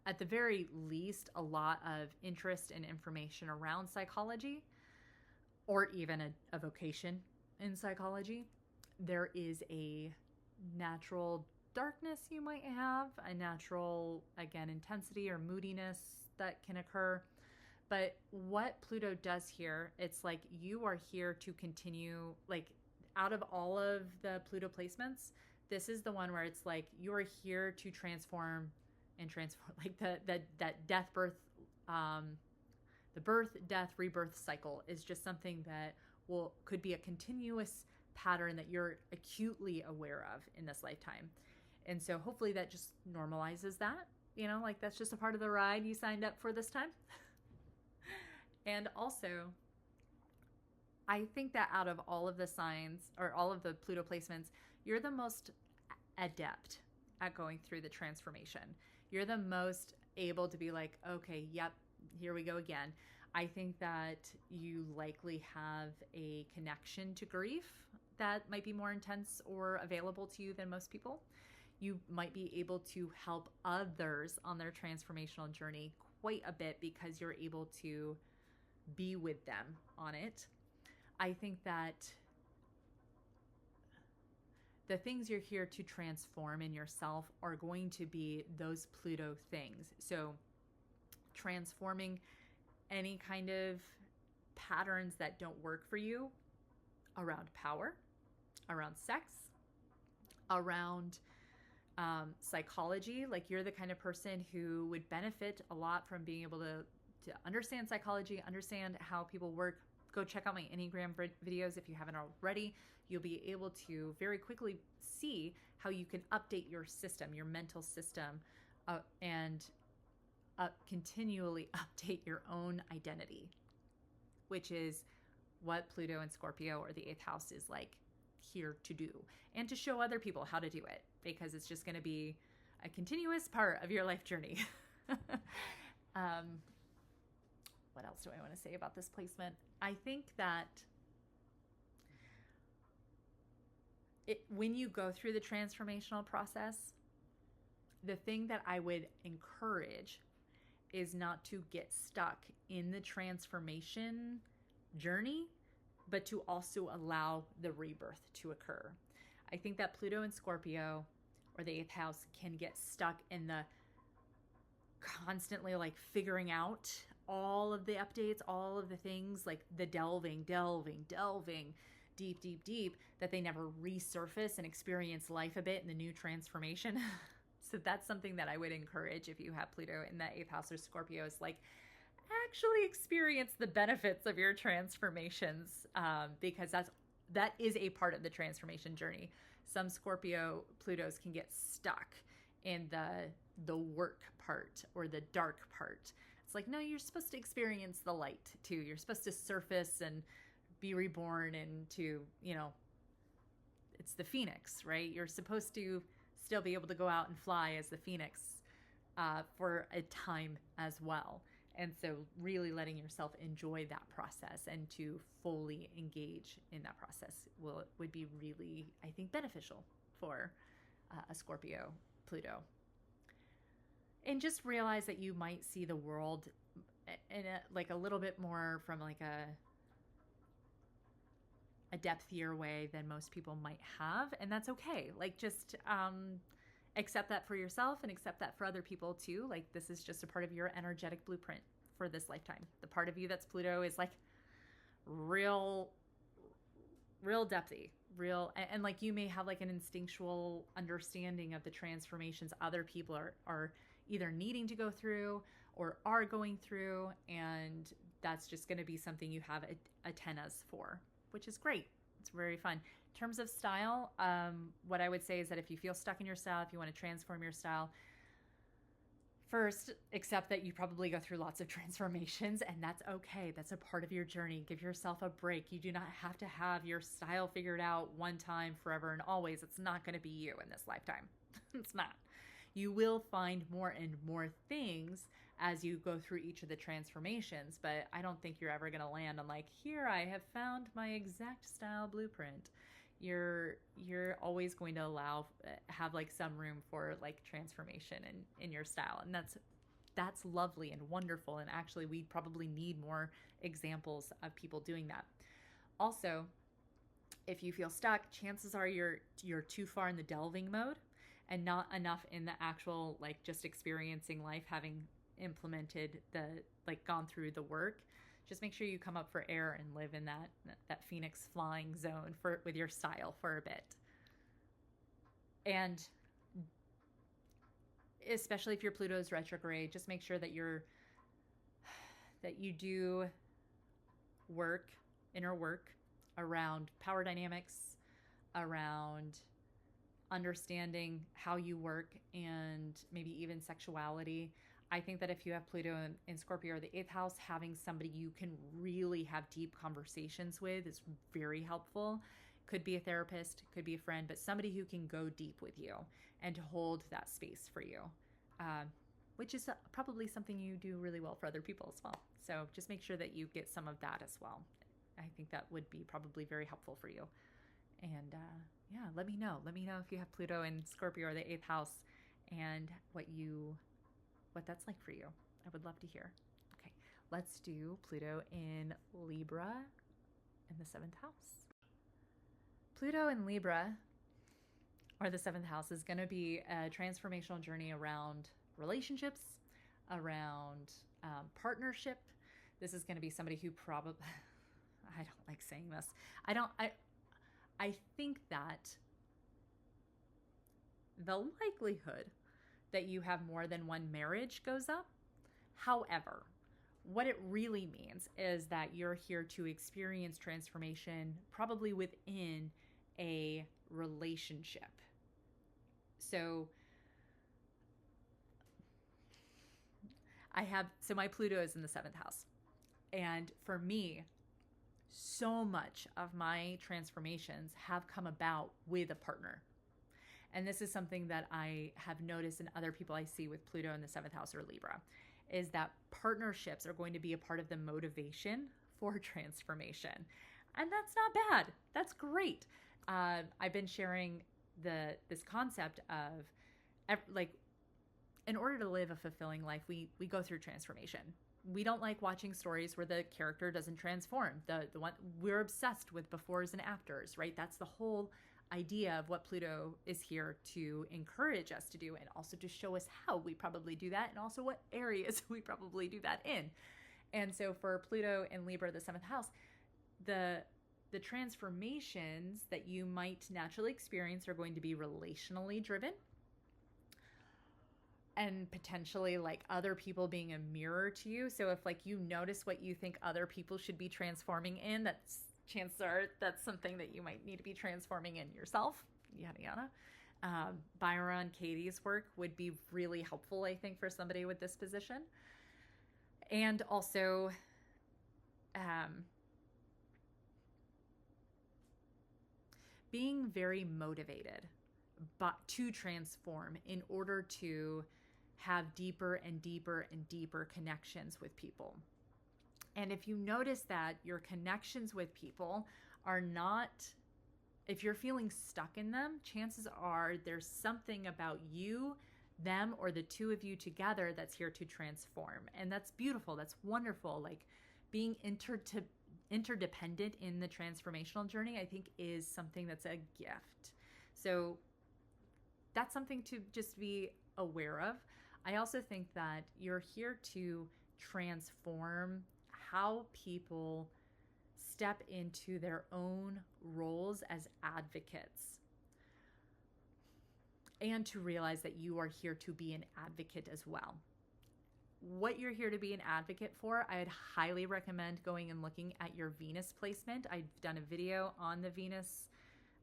at the very least a lot of interest and information around psychology, or even a vocation in psychology. There is a natural darkness you might have, a natural, again, intensity or moodiness that can occur. But what Pluto does here, it's like you are here to continue, like out of all of the Pluto placements, this is the one where it's like you are here to transform, like that death, birth, the birth, death, rebirth cycle is just something that could be a continuous pattern that you're acutely aware of in this lifetime. And so hopefully that just normalizes that, like that's just a part of the ride you signed up for this time. And also, I think that out of all of the signs or all of the Pluto placements, you're the most adept at going through the transformation. You're the most able to be like, okay, yep, here we go again. I think that you likely have a connection to grief that might be more intense or available to you than most people. You might be able to help others on their transformational journey quite a bit because you're able to be with them on it. I think that the things you're here to transform in yourself are going to be those Pluto things. So transforming any kind of patterns that don't work for you around power, around sex, around psychology. Like you're the kind of person who would benefit a lot from being able to understand psychology, understand how people work. Go check out my Enneagram videos if you haven't already. You'll be able to very quickly see how you can update your system, your mental system, and continually update your own identity. which is what Pluto and Scorpio, or the eighth house, is like here to do, and to show other people how to do it, because it's just going to be a continuous part of your life journey. What else do I want to say about this placement? I think that when you go through the transformational process, the thing that I would encourage is not to get stuck in the transformation journey, but to also allow the rebirth to occur. I think that Pluto and Scorpio, or the eighth house, can get stuck in the constantly like figuring out all of the updates, all of the things, like the delving deep, that they never resurface and experience life a bit in the new transformation. So that's something that I would encourage if you have Pluto in that eighth house or Scorpio, is like actually experience the benefits of your transformations, because that is a part of the transformation journey. Some Scorpio Plutos can get stuck in the work part or the dark part. It's like, no, you're supposed to experience the light too. You're supposed to surface and be reborn into, it's the phoenix, right? You're supposed to still be able to go out and fly as the phoenix for a time as well. And so really letting yourself enjoy that process and to fully engage in that process would be really, I think, beneficial for a Scorpio Pluto. And just realize that you might see the world in a little bit more from like a depthier way than most people might have. And that's okay. Like, just accept that for yourself and accept that for other people too. Like, this is just a part of your energetic blueprint for this lifetime. The part of you that's Pluto is like real depthy, and like you may have like an instinctual understanding of the transformations other people are either needing to go through or are going through, and that's just going to be something you have antennas for, which is great. It's very fun. In terms of style, what I would say is that if you feel stuck in your style, if you want to transform your style, first, accept that you probably go through lots of transformations, and that's okay. That's a part of your journey. Give yourself a break. You do not have to have your style figured out one time, forever, and always. It's not going to be you in this lifetime. It's not. You will find more and more things as you go through each of the transformations, but I don't think you're ever going to land on like, here, I have found my exact style blueprint. You're always going to have like some room for like transformation in your style. And that's lovely and wonderful. And actually, we probably need more examples of people doing that. Also, if you feel stuck, chances are you're too far in the delving mode and not enough in the actual, like, just experiencing life, having implemented gone through the work. Just make sure you come up for air and live in that phoenix flying zone with your style for a bit. And especially if your Pluto's retrograde, just make sure that you do inner work around power dynamics, around understanding how you work, and maybe even sexuality. I think that if you have Pluto in Scorpio or the 8th house, having somebody you can really have deep conversations with is very helpful. Could be a therapist, could be a friend, but somebody who can go deep with you and to hold that space for you, which is probably something you do really well for other people as well. So just make sure that you get some of that as well. I think that would be probably very helpful for you. And yeah, let me know. Let me know if you have Pluto in Scorpio or the 8th house and what that's like for you. I would love to hear. Okay, let's do Pluto in Libra in the 7th house. Pluto in Libra, or the 7th house, is going to be a transformational journey around relationships, around partnership. This is going to be somebody who probably, I don't like saying this. I think that the likelihood that you have more than one marriage goes up. However, what it really means is that you're here to experience transformation probably within a relationship. So my Pluto is in the 7th house. And for me, so much of my transformations have come about with a partner. And this is something that I have noticed in other people I see with Pluto in the 7th house or Libra, is that partnerships are going to be a part of the motivation for transformation. And that's not bad. That's great. I've been sharing this concept of like, in order to live a fulfilling life, we go through transformation. We don't like watching stories where the character doesn't transform. The one we're obsessed with befores and afters, right? That's the whole idea of what Pluto is here to encourage us to do, and also to show us how we probably do that, and also what areas we probably do that in. And so for Pluto and Libra, the 7th house, the transformations that you might naturally experience are going to be relationally driven, and potentially like other people being a mirror to you. So if like you notice what you think other people should be transforming in, chances are that's something that you might need to be transforming in yourself, yada yada. Byron Katie's work would be really helpful, I think, for somebody with this position. And also being very motivated but to transform in order to have deeper and deeper and deeper connections with people. And if you notice that your connections with people are not, if you're feeling stuck in them, chances are there's something about you, them, or the two of you together that's here to transform. And that's beautiful. That's wonderful. Like being interdependent in the transformational journey, I think, is something that's a gift. So that's something to just be aware of. I also think that you're here to transform how people step into their own roles as advocates, and to realize that you are here to be an advocate as well. What you're here to be an advocate for, I'd highly recommend going and looking at your Venus placement. I've done a video on the Venus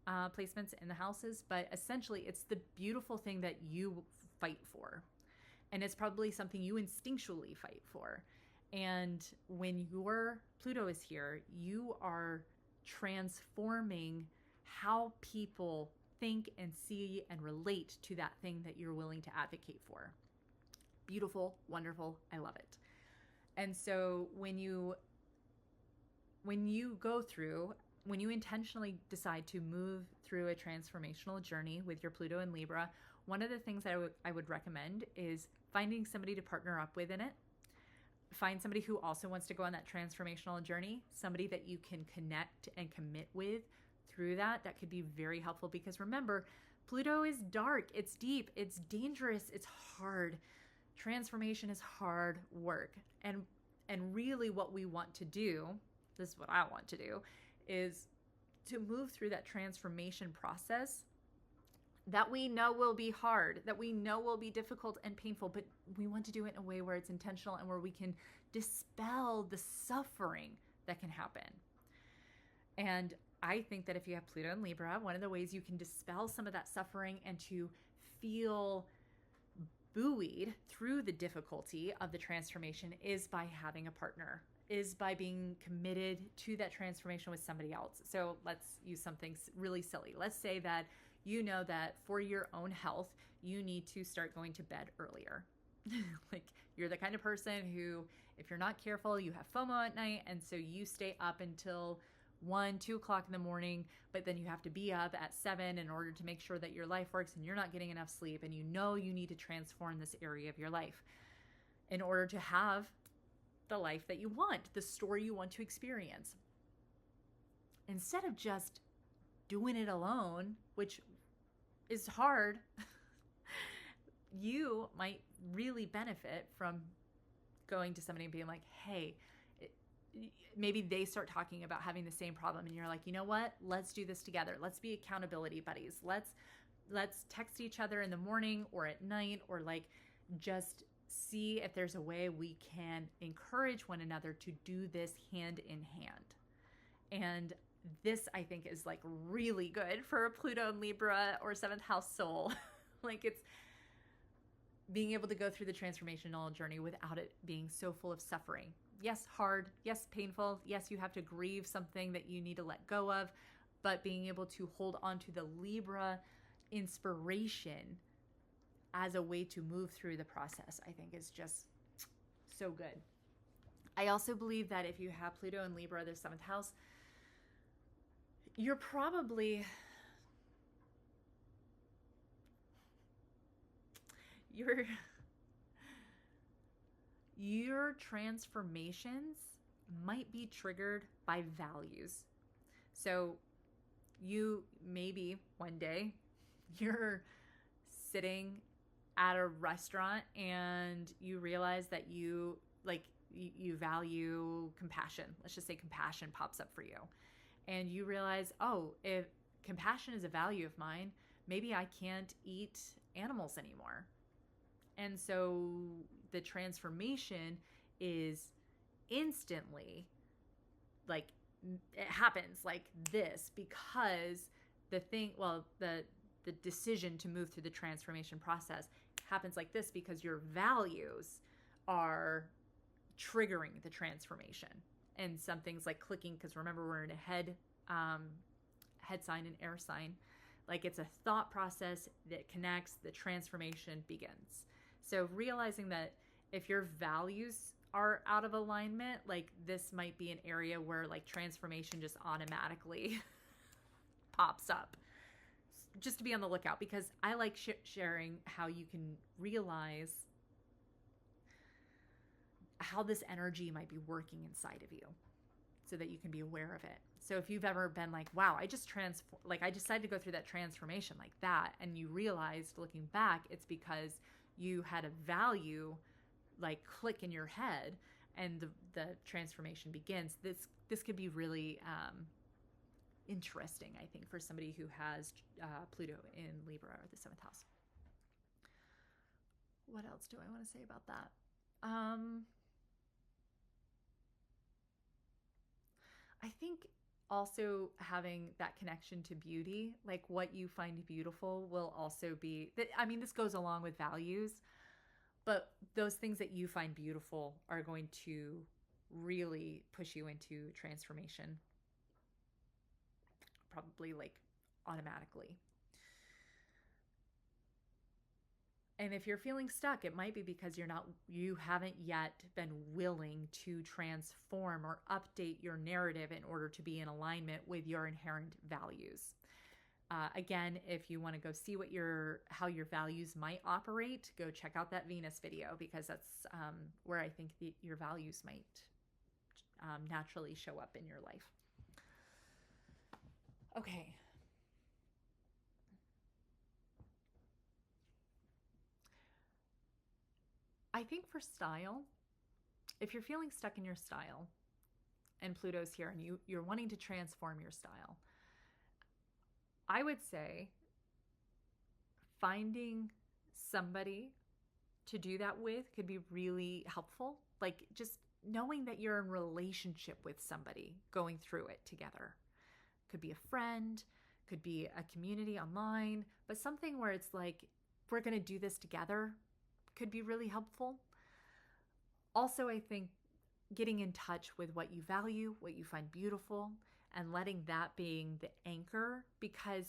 placements in the houses, but essentially it's the beautiful thing that you fight for. And it's probably something you instinctually fight for. And when your Pluto is here, you are transforming how people think and see and relate to that thing that you're willing to advocate for. Beautiful, wonderful, I love it. And so when you intentionally decide to move through a transformational journey with your Pluto and Libra, one of the things I would recommend is finding somebody to partner up with in it. Find somebody who also wants to go on that transformational journey, somebody that you can connect and commit with through that. That could be very helpful, because remember, Pluto is dark, it's deep, it's dangerous, it's hard. Transformation is hard work. And really what we want to do, this is what I want to do, is to move through that transformation process that we know will be hard, that we know will be difficult and painful, but we want to do it in a way where it's intentional and where we can dispel the suffering that can happen. And I think that if you have Pluto and Libra, one of the ways you can dispel some of that suffering and to feel buoyed through the difficulty of the transformation is by having a partner, is by being committed to that transformation with somebody else. So let's use something really silly. Let's say that you know that for your own health, you need to start going to bed earlier. Like you're the kind of person who, if you're not careful, you have FOMO at night. And so you stay up until 1, 2 o'clock in the morning, but then you have to be up at 7 in order to make sure that your life works, and you're not getting enough sleep. And you know you need to transform this area of your life in order to have the life that you want, the story you want to experience. Instead of just doing it alone, which is hard, you might really benefit from going to somebody and being like, hey, maybe they start talking about having the same problem, and you're like, you know what? Let's do this together. Let's be accountability buddies. Let's text each other in the morning or at night, or like just see if there's a way we can encourage one another to do this hand in hand. And this, I think, is like really good for a Pluto and Libra or 7th house soul. Like it's being able to go through the transformational journey without it being so full of suffering. Yes, hard. Yes, painful. Yes, you have to grieve something that you need to let go of. But being able to hold on to the Libra inspiration as a way to move through the process, I think is just so good. I also believe that if you have Pluto and Libra, the seventh house, you're probably your transformations might be triggered by values. So you maybe one day you're sitting at a restaurant and you realize that you value compassion. Let's just say compassion pops up for you. And you realize, oh, if compassion is a value of mine, maybe I can't eat animals anymore. And so the transformation is instantly like it happens like this because the decision to move through the transformation process happens like this because your values are triggering the transformation. And some things like clicking, because remember we're in a head sign and air sign. Like it's a thought process that connects, the transformation begins. So realizing that if your values are out of alignment, like this might be an area where like transformation just automatically pops up. Just to be on the lookout, because I like sharing how you can realize how this energy might be working inside of you so that you can be aware of it. So if you've ever been like, wow, I decided to go through that transformation like that, and you realized looking back, it's because you had a value like click in your head and the transformation begins. This could be really interesting, I think, for somebody who has Pluto in Libra or the seventh house. What else do I want to say about that? I think also having that connection to beauty, like what you find beautiful will also be that. I mean, this goes along with values, but those things that you find beautiful are going to really push you into transformation, probably like automatically. And if you're feeling stuck, it might be because you haven't yet been willing to transform or update your narrative in order to be in alignment with your inherent values. Again, if you want to go see how your values might operate, go check out that Venus video, because that's where I think your values might naturally show up in your life. Okay. I think for style, if you're feeling stuck in your style and Pluto's here and you're wanting to transform your style, I would say finding somebody to do that with could be really helpful. Like just knowing that you're in relationship with somebody going through it together. Could be a friend, could be a community online, but something where it's like, we're going to do this together could be really helpful. Also, I think getting in touch with what you value, what you find beautiful, and letting that being the anchor, because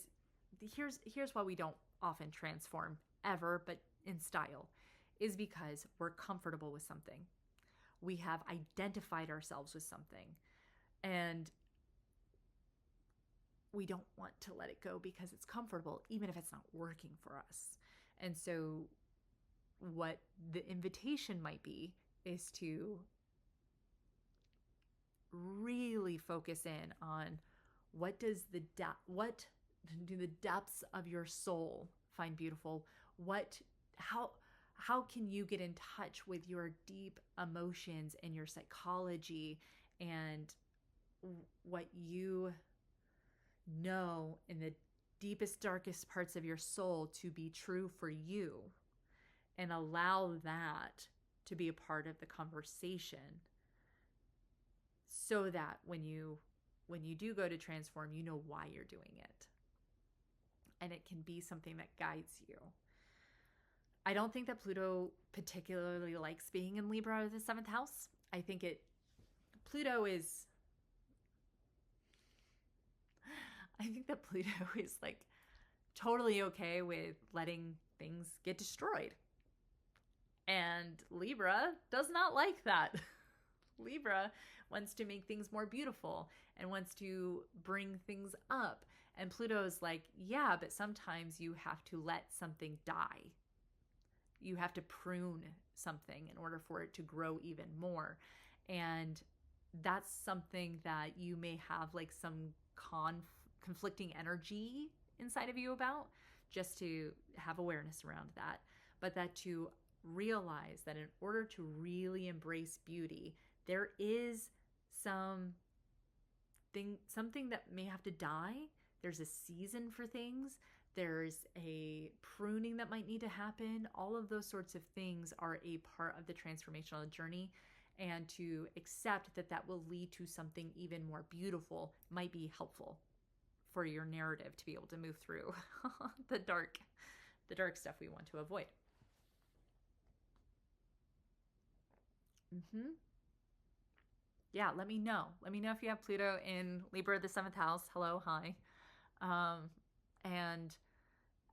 here's why we don't often transform ever, but in style, is because we're comfortable with something. We have identified ourselves with something, and we don't want to let it go because it's comfortable, even if it's not working for us. And so what the invitation might be is to really focus in on what do the depths of your soul find beautiful? How can you get in touch with your deep emotions and your psychology and what you know in the deepest, darkest parts of your soul to be true for you, and allow that to be a part of the conversation, so that when you do go to transform, you know why you're doing it, and it can be something that guides you. I don't think that Pluto particularly likes being in Libra or the seventh house. I think it Pluto is, I think that Pluto is like totally okay with letting things get destroyed. And Libra does not like that. Libra wants to make things more beautiful and wants to bring things up. And Pluto's like, yeah, but sometimes you have to let something die. You have to prune something in order for it to grow even more. And that's something that you may have like some conflicting energy inside of you about, just to have awareness around that. But that to realize that in order to really embrace beauty, there is something that may have to die. There's a season for things. There's a pruning that might need to happen. All of those sorts of things are a part of the transformational journey. And to accept that that will lead to something even more beautiful might be helpful for your narrative to be able to move through the dark stuff we want to avoid. Yeah, let me know. Let me know if you have Pluto in Libra, the 7th house. Hello, hi. And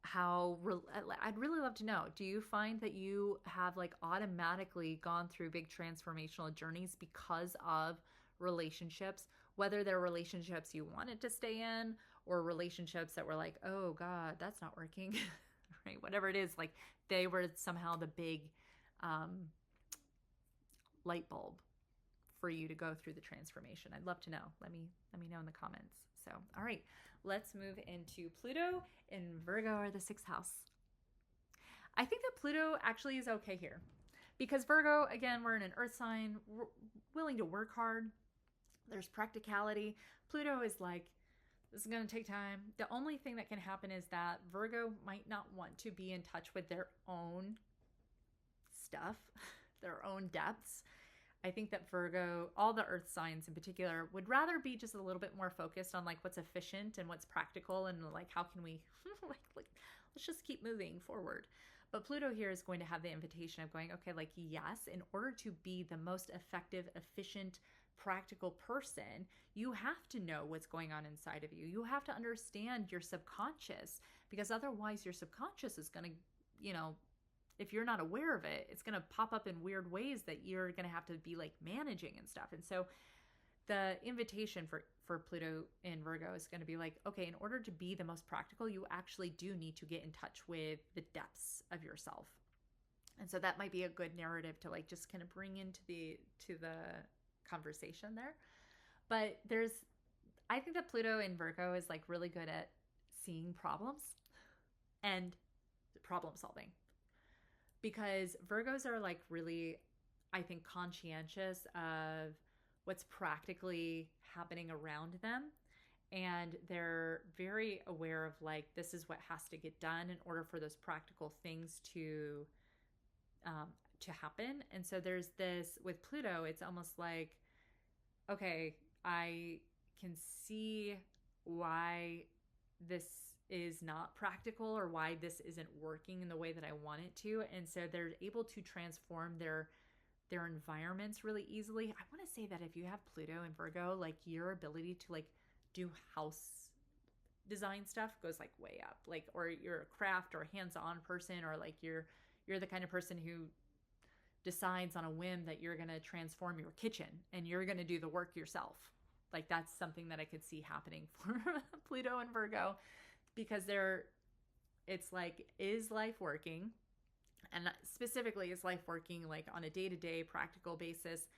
how I'd really love to know, do you find that you have like automatically gone through big transformational journeys because of relationships, whether they're relationships you wanted to stay in or relationships that were like, oh God, that's not working, right? Whatever it is, like they were somehow the big light bulb for you to go through the transformation. I'd love to know. Let me know in the comments. So, all right, let's move into Pluto in Virgo, or the 6th house. I think that Pluto actually is okay here because Virgo, again, we're in an earth sign. We're willing to work hard. There's practicality. Pluto is like, this is going to take time. The only thing that can happen is that Virgo might not want to be in touch with their own stuff, their own depths. I think that Virgo, all the earth signs in particular, would rather be just a little bit more focused on like what's efficient and what's practical and like how can we like let's just keep moving forward. But Pluto here is going to have the invitation of going, okay, like yes, in order to be the most effective, efficient, practical person, you have to know what's going on inside of you. You have to understand your subconscious, because otherwise your subconscious is going to, you know, if you're not aware of it, it's going to pop up in weird ways that you're going to have to be like managing and stuff. And so the invitation for Pluto in Virgo is going to be like, okay, in order to be the most practical, you actually do need to get in touch with the depths of yourself. And so that might be a good narrative to like just kind of bring into the conversation there. But I think that Pluto in Virgo is like really good at seeing problems and problem solving. Because Virgos are like really, I think, conscientious of what's practically happening around them. And they're very aware of like, this is what has to get done in order for those practical things to happen. And so there's this, with Pluto, it's almost like, okay, I can see why this is not practical or why this isn't working in the way that I want it to. And so they're able to transform their environments really easily. I want to say that if you have Pluto in Virgo, like your ability to like do house design stuff goes like way up. Like, or you're a craft or a hands-on person, or like you're the kind of person who decides on a whim that you're going to transform your kitchen and you're going to do the work yourself. Like that's something that I could see happening for Pluto and Virgo. Because it's like, is life working? And specifically, is life working like on a day-to-day practical basis?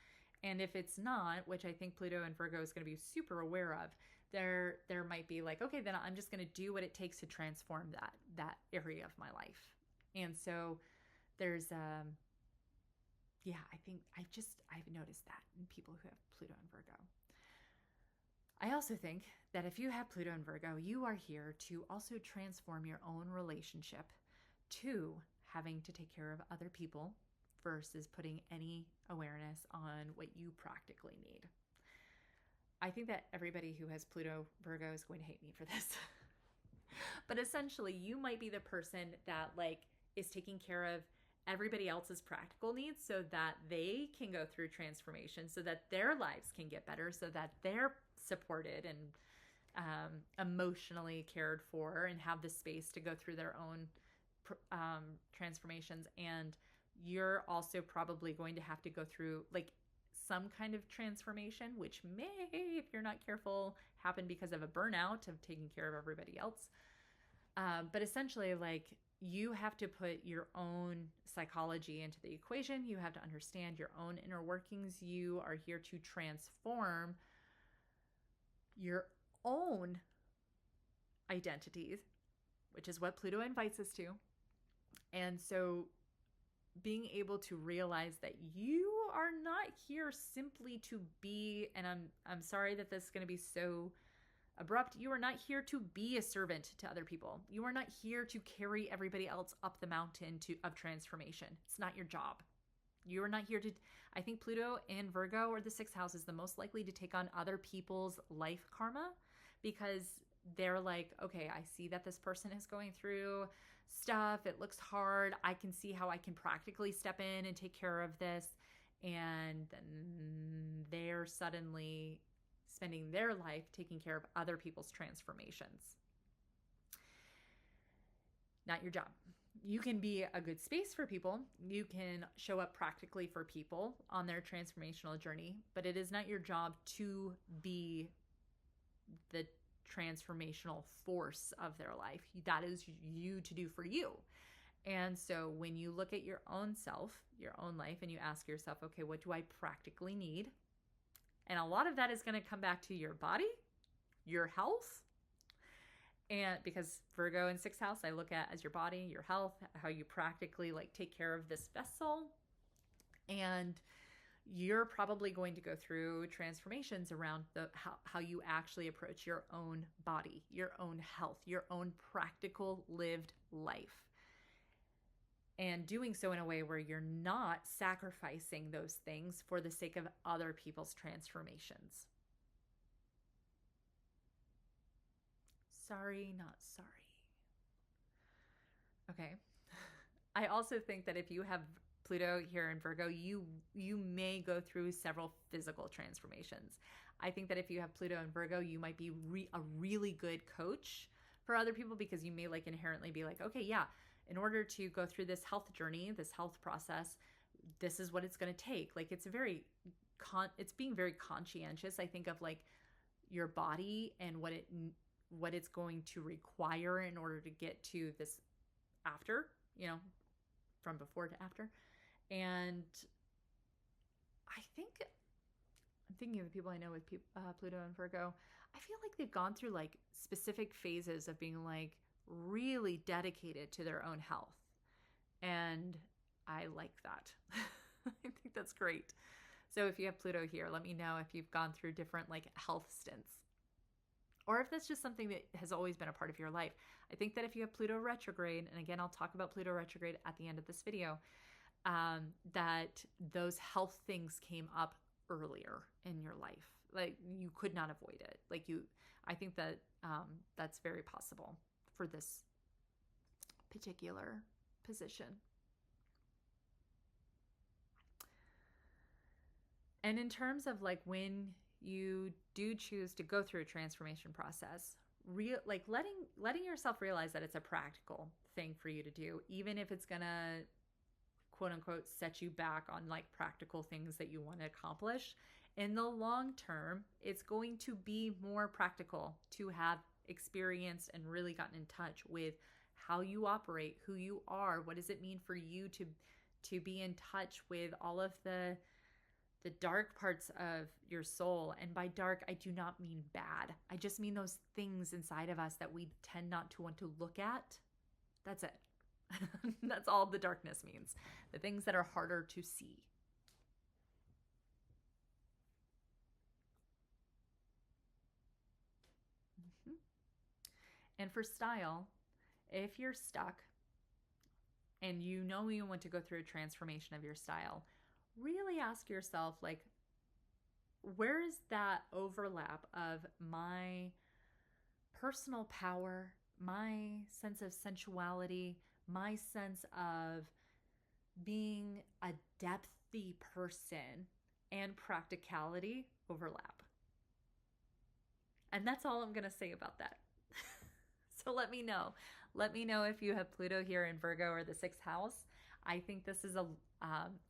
And if it's not, which I think Pluto and Virgo is going to be super aware of, there might be like, okay, then I'm just going to do what it takes to transform that area of my life. And so there's, yeah, I think I've noticed that in people who have Pluto and Virgo. I also think that if you have Pluto and Virgo, you are here to also transform your own relationship to having to take care of other people versus putting any awareness on what you practically need. I think that everybody who has Pluto Virgo is going to hate me for this. But essentially, you might be the person that like is taking care of everybody else's practical needs so that they can go through transformation, so that their lives can get better, so that they're supported and emotionally cared for and have the space to go through their own transformations. And you're also probably going to have to go through like some kind of transformation, which may, if you're not careful, happen because of a burnout of taking care of everybody else. But essentially, like, you have to put your own psychology into the equation. You have to understand your own inner workings. You are here to transform your own identities, which is what Pluto invites us to. And so being able to realize that you are not here simply to be, and I'm sorry that this is going to be so abrupt, you are not here to be a servant to other people. You are not here to carry everybody else up the mountain of transformation. It's not your job. You are not here to, I think Pluto in Virgo or the sixth house is the most likely to take on other people's life karma, because they're like, okay, I see that this person is going through stuff. It looks hard. I can see how I can practically step in and take care of this. And then they're suddenly spending their life taking care of other people's transformations. Not your job. You can be a good space for people. You can show up practically for people on their transformational journey, but it is not your job to be the transformational force of their life. That is you to do for you. And so when you look at your own self, your own life, and you ask yourself, okay, what do I practically need? And a lot of that is going to come back to your body, your health. And because Virgo in sixth house, I look at as your body, your health, how you practically like take care of this vessel. And you're probably going to go through transformations around how you actually approach your own body, your own health, your own practical lived life. And doing so in a way where you're not sacrificing those things for the sake of other people's transformations. Sorry, not sorry. Okay. I also think that if you have Pluto here in Virgo, you may go through several physical transformations. I think that if you have Pluto in Virgo, you might be a really good coach for other people, because you may like inherently be like, okay, yeah, in order to go through this health journey, this health process, this is what it's going to take. Like, it's it's being very conscientious, I think, of like your body and what it's going to require in order to get to this after, from before to after. And I think, I'm thinking of the people I know with Pluto and Virgo, I feel like they've gone through like specific phases of being like really dedicated to their own health. And I like that. I think that's great. So if you have Pluto here, let me know if you've gone through different like health stints, or if that's just something that has always been a part of your life. I think that if you have Pluto retrograde, and again, I'll talk about Pluto retrograde at the end of this video, that those health things came up earlier in your life. Like, you could not avoid it. I think that that's very possible for this particular position. And in terms of like when you do choose to go through a transformation process, letting yourself realize that it's a practical thing for you to do, even if it's gonna quote unquote set you back on like practical things that you want to accomplish. In the long term, it's going to be more practical to have experienced and really gotten in touch with how you operate, who you are, what does it mean for you to be in touch with all of the dark parts of your soul. And by dark, I do not mean bad. I just mean those things inside of us that we tend not to want to look at. That's it. That's all the darkness means. The things that are harder to see. And for style, if you're stuck and you know you want to go through a transformation of your style, really ask yourself, like, where is that overlap of my personal power, my sense of sensuality, my sense of being a depthy person and practicality overlap. And that's all I'm going to say about that. So let me know. Let me know if you have Pluto here in Virgo or the sixth house. I think this is a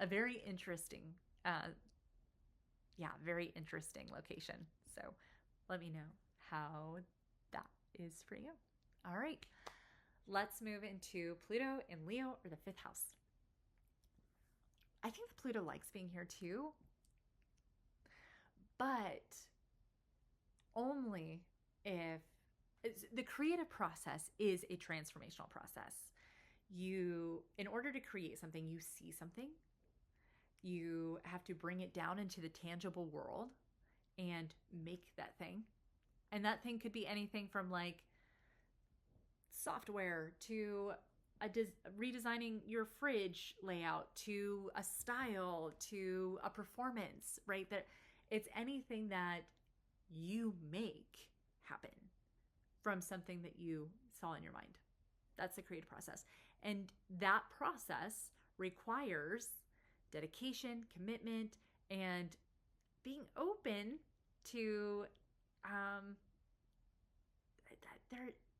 very interesting, very interesting location. So let me know how that is for you. All right, let's move into Pluto in Leo or the fifth house. I think Pluto likes being here too, but only if the creative process is a transformational process. In order to create something, you see something, you have to bring it down into the tangible world and make that thing. And that thing could be anything from like software to redesigning your fridge layout to a style to a performance, right? That it's anything that you make happen from something that you saw in your mind. That's the creative process. And that process requires dedication, commitment, and being open to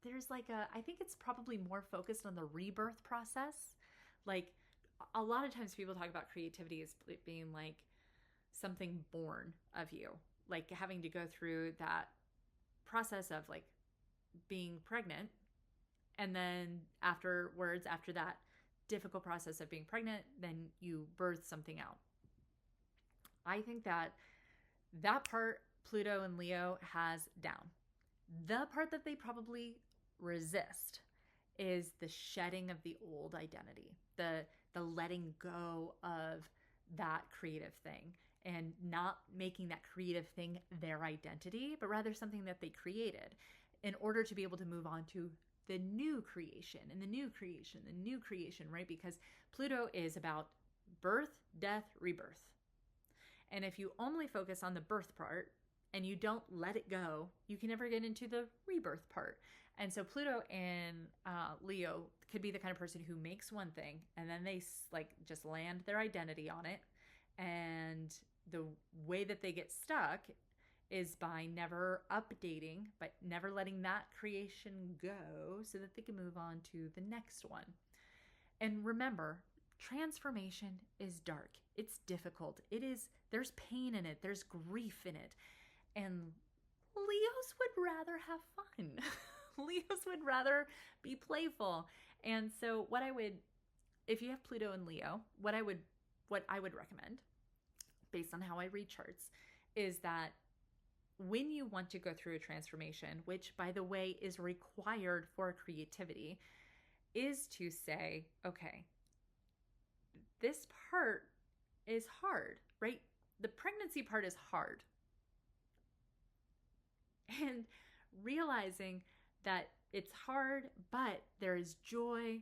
there's like I think it's probably more focused on the rebirth process. Like a lot of times people talk about creativity as being like something born of you, like having to go through that process of like being pregnant, and then after that difficult process of being pregnant, then you birth something out. I think that part Pluto and Leo has down. The part that they probably resist is the shedding of the old identity, the letting go of that creative thing and not making that creative thing their identity, but rather something that they created in order to be able to move on to the new creation and the new creation, right? Because Pluto is about birth, death, rebirth. And if you only focus on the birth part and you don't let it go, you can never get into the rebirth part. And so Pluto and Leo could be the kind of person who makes one thing and then they like just land their identity on it. And the way that they get stuck is by never updating, but never letting that creation go so that they can move on to the next one. And remember, transformation is dark. It's difficult. There's pain in it. There's grief in it. And Leos would rather have fun. Leos would rather be playful. And so if you have Pluto and Leo, what I would recommend, based on how I read charts, is that when you want to go through a transformation, which by the way is required for creativity, is to say, okay, this part is hard, right? The pregnancy part is hard. And realizing that it's hard, but there is joy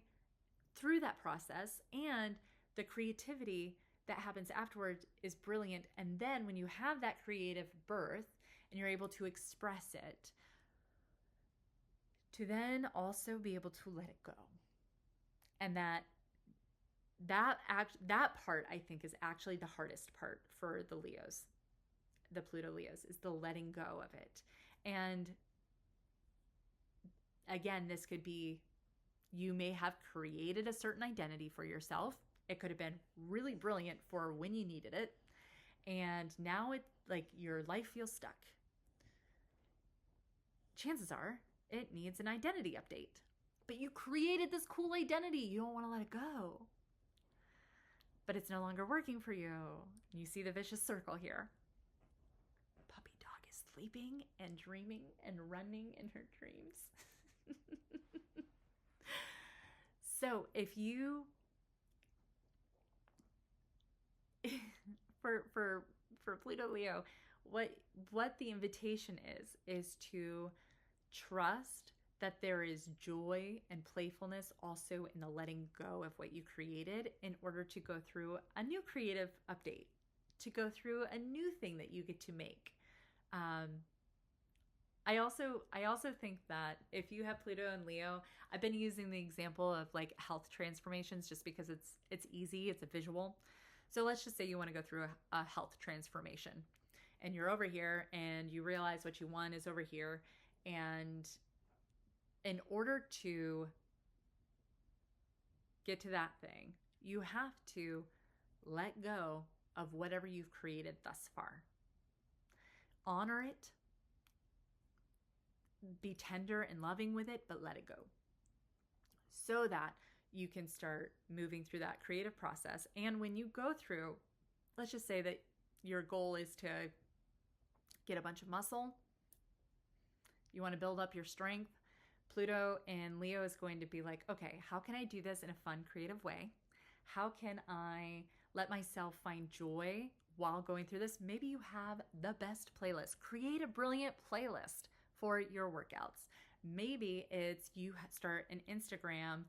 through that process, and the creativity that happens afterwards is brilliant. And then when you have that creative birth and you're able to express it, to then also be able to let it go. And that part, I think, is actually the hardest part for the Leos, the Pluto Leos, is the letting go of it. And again, this could be, you may have created a certain identity for yourself. It could have been really brilliant for when you needed it. And now it's like your life feels stuck. Chances are it needs an identity update. But you created this cool identity. You don't want to let it go. But it's no longer working for you. You see the vicious circle here. Puppy dog is sleeping and dreaming and running in her dreams. So if you for Pluto Leo, what the invitation is to trust that there is joy and playfulness also in the letting go of what you created in order to go through a new creative update, to go through a new thing that you get to make. I also think that if you have Pluto and Leo, I've been using the example of like health transformations just because it's easy, it's a visual. So let's just say you want to go through a health transformation and you're over here and you realize what you want is over here, and in order to get to that thing, you have to let go of whatever you've created thus far. Honor it, be tender and loving with it, but let it go so that you can start moving through that creative process. And when you go through, let's just say that your goal is to get a bunch of muscle, you want to build up your strength. Pluto and Leo is going to be like, okay, how can I do this in a fun, creative way? How can I let myself find joy while going through this? Maybe you have the best playlist. Create a brilliant playlist for your workouts. Maybe it's you start an Instagram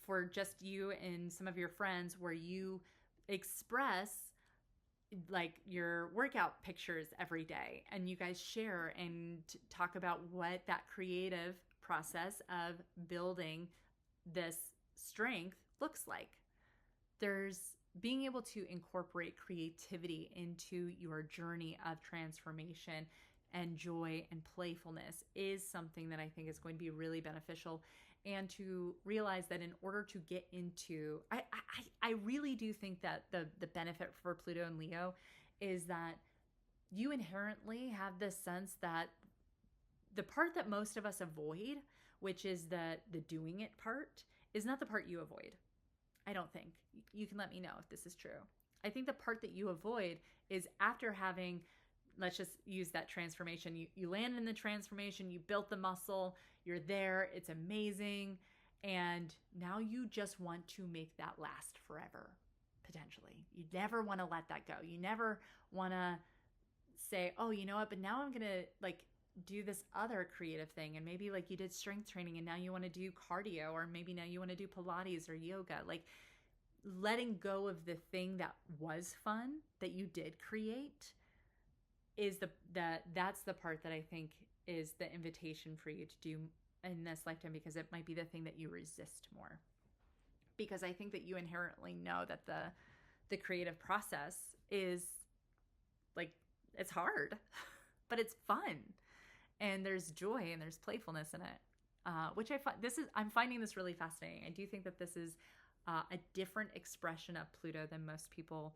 for just you and some of your friends where you express like your workout pictures every day and you guys share and talk about what that creative process of building this strength looks like. There's being able to incorporate creativity into your journey of transformation and joy and playfulness is something that I think is going to be really beneficial. And to realize that in order to get into, I really do think that the benefit for Pluto and Leo is that you inherently have this sense that the part that most of us avoid, which is the doing it part, is not the part you avoid. I don't think. You can let me know if this is true. I think the part that you avoid is after having, let's just use that transformation. You land in the transformation, you built the muscle, you're there, it's amazing. And now you just want to make that last forever, potentially. You never want to let that go. You never want to say, oh, you know what, but now I'm going to like do this other creative thing. And maybe like you did strength training and now you want to do cardio, or maybe now you want to do Pilates or yoga. Like letting go of the thing that was fun that you did create is that's the part that I think is the invitation for you to do in this lifetime, because it might be the thing that you resist more. Because I think that you inherently know that the creative process is like, it's hard, but it's fun. And there's joy and there's playfulness in it, which I'm finding this really fascinating. I do think that this is a different expression of Pluto than most people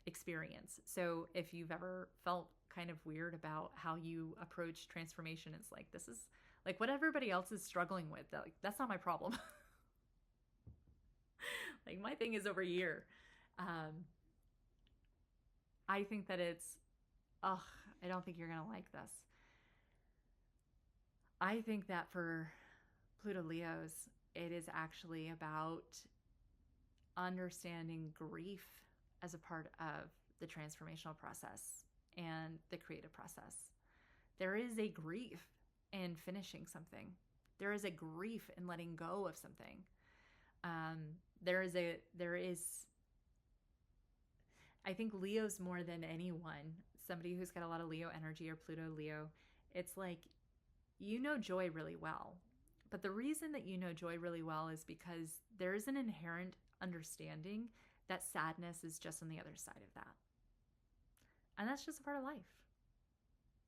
experience. So if you've ever felt kind of weird about how you approach transformation, it's like, this is like what everybody else is struggling with. Like, that's not my problem. Like my thing is over here. I think that I don't think you're going to like this. I think that for Pluto Leos, it is actually about understanding grief as a part of the transformational process and the creative process. There is a grief in finishing something. There is a grief in letting go of something. I think Leo's more than anyone, somebody who's got a lot of Leo energy or Pluto Leo, it's like, you know joy really well. But the reason that you know joy really well is because there is an inherent understanding that sadness is just on the other side of that. And that's just a part of life.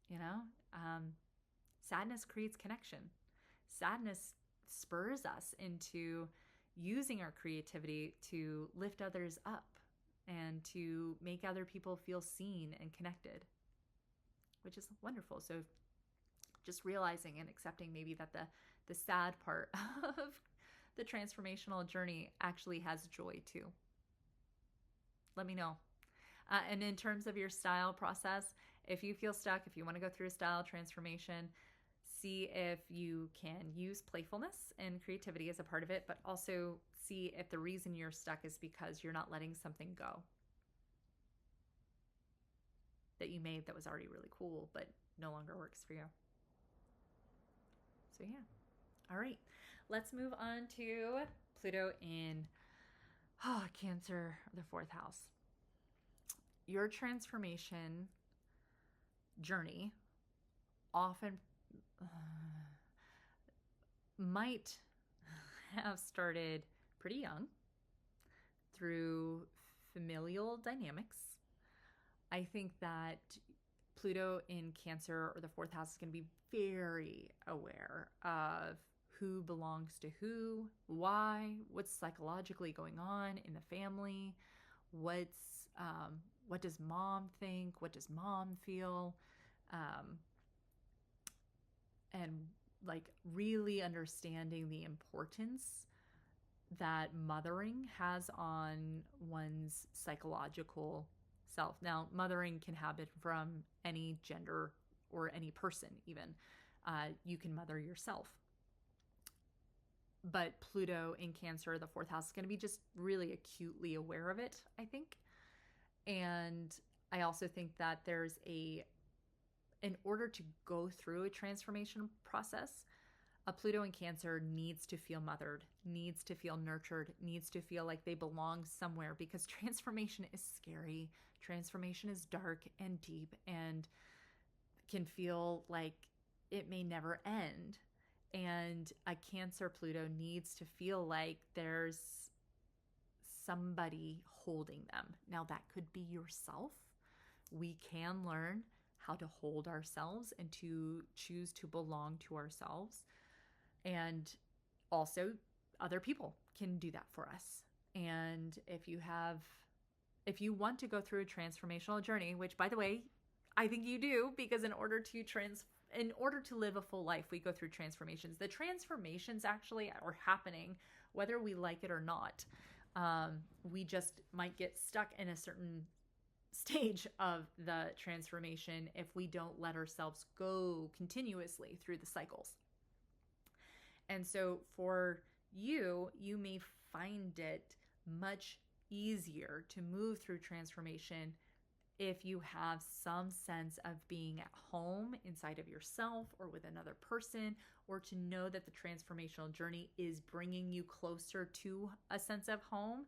You know, sadness creates connection. Sadness spurs us into using our creativity to lift others up and to make other people feel seen and connected, which is wonderful. So just realizing and accepting maybe that the sad part of the transformational journey actually has joy too. Let me know. And in terms of your style process, if you feel stuck, if you want to go through a style transformation, see if you can use playfulness and creativity as a part of it, but also see if the reason you're stuck is because you're not letting something go that you made that was already really cool, but no longer works for you. So yeah. All right. Let's move on to Pluto in Cancer, the fourth house. Your transformation journey often might have started pretty young through familial dynamics. I think that Pluto in Cancer or the fourth house is going to be very aware of who belongs to who, why, what's psychologically going on in the family, what does mom think, what does mom feel, and like really understanding the importance that mothering has on one's psychological self. Now, mothering can happen from any gender or any person, even. You can mother yourself. But Pluto in Cancer, the fourth house, is going to be just really acutely aware of it, I think. And I also think that in order to go through a transformation process, a Pluto in Cancer needs to feel mothered, needs to feel nurtured, needs to feel like they belong somewhere, because transformation is scary. Transformation is dark and deep and can feel like it may never end. And a Cancer Pluto needs to feel like there's somebody holding them. Now, that could be yourself. We can learn how to hold ourselves and to choose to belong to ourselves. And also, other people can do that for us. And if you want to go through a transformational journey, which, by the way, I think you do, because in order to live a full life, we go through transformations. The transformations actually are happening whether we like it or not. We just might get stuck in a certain stage of the transformation if we don't let ourselves go continuously through the cycles. And so for you may find it much easier to move through transformation if you have some sense of being at home inside of yourself or with another person, or to know that the transformational journey is bringing you closer to a sense of home.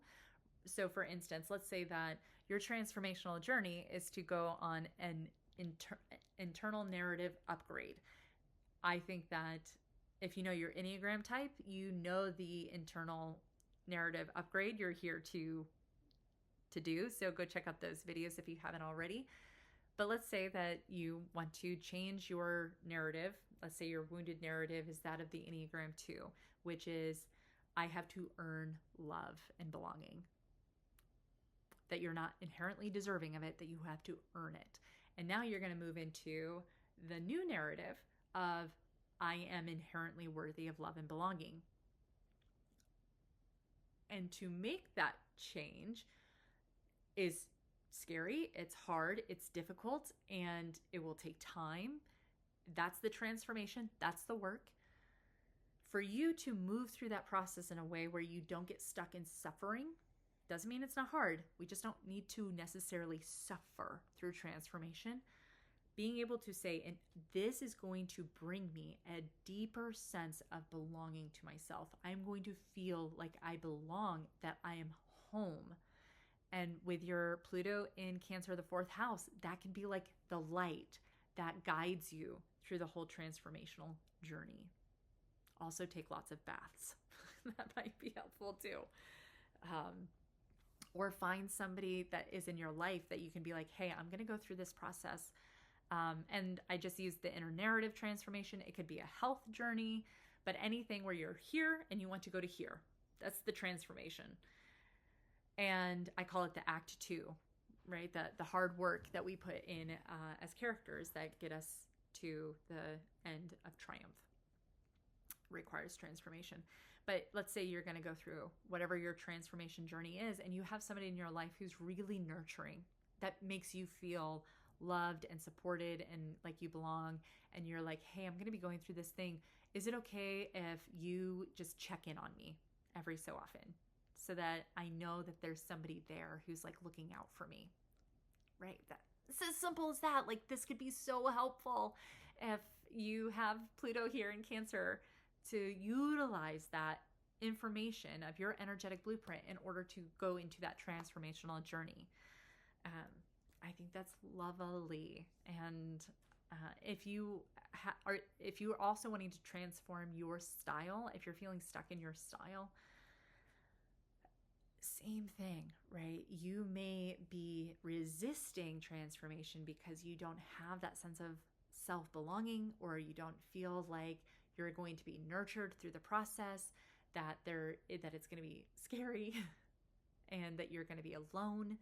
So for instance, let's say that your transformational journey is to go on an internal narrative upgrade. I think that if you know your Enneagram type, you know the internal narrative upgrade you're here to do. So go check out those videos if you haven't already. But let's say that you want to change your narrative. Let's say your wounded narrative is that of the Enneagram 2, which is, I have to earn love and belonging. That you're not inherently deserving of it, that you have to earn it. And now you're going to move into the new narrative of, I am inherently worthy of love and belonging. And to make that change is scary, it's hard, it's difficult, and it will take time. That's the transformation, that's the work. For you to move through that process in a way where you don't get stuck in suffering doesn't mean it's not hard. We just don't need to necessarily suffer through transformation. Being able to say, and this is going to bring me a deeper sense of belonging to myself. I'm going to feel like I belong, that I am home. And with your Pluto in Cancer, the fourth house, that can be like the light that guides you through the whole transformational journey. Also, take lots of baths. That might be helpful too. Or find somebody that is in your life that you can be like, hey, I'm going to go through this process. And I just used the inner narrative transformation. It could be a health journey, but anything where you're here and you want to go to here. That's the transformation. And I call it the act 2, right? The hard work that we put in as characters that get us to the end of triumph requires transformation. But let's say you're going to go through whatever your transformation journey is, and you have somebody in your life who's really nurturing, that makes you feel loved and supported and like you belong. And you're like, hey, I'm going to be going through this thing. Is it okay if you just check in on me every so often, so that I know that there's somebody there who's like looking out for me, right? It's as simple as that. Like, this could be so helpful if you have Pluto here in Cancer, to utilize that information of your energetic blueprint in order to go into that transformational journey. I think that's lovely. And If you if you're also wanting to transform your style, if you're feeling stuck in your style, same thing, right? You may be resisting transformation because you don't have that sense of self-belonging, or you don't feel like you're going to be nurtured through the process, that it's going to be scary and that you're going to be alone.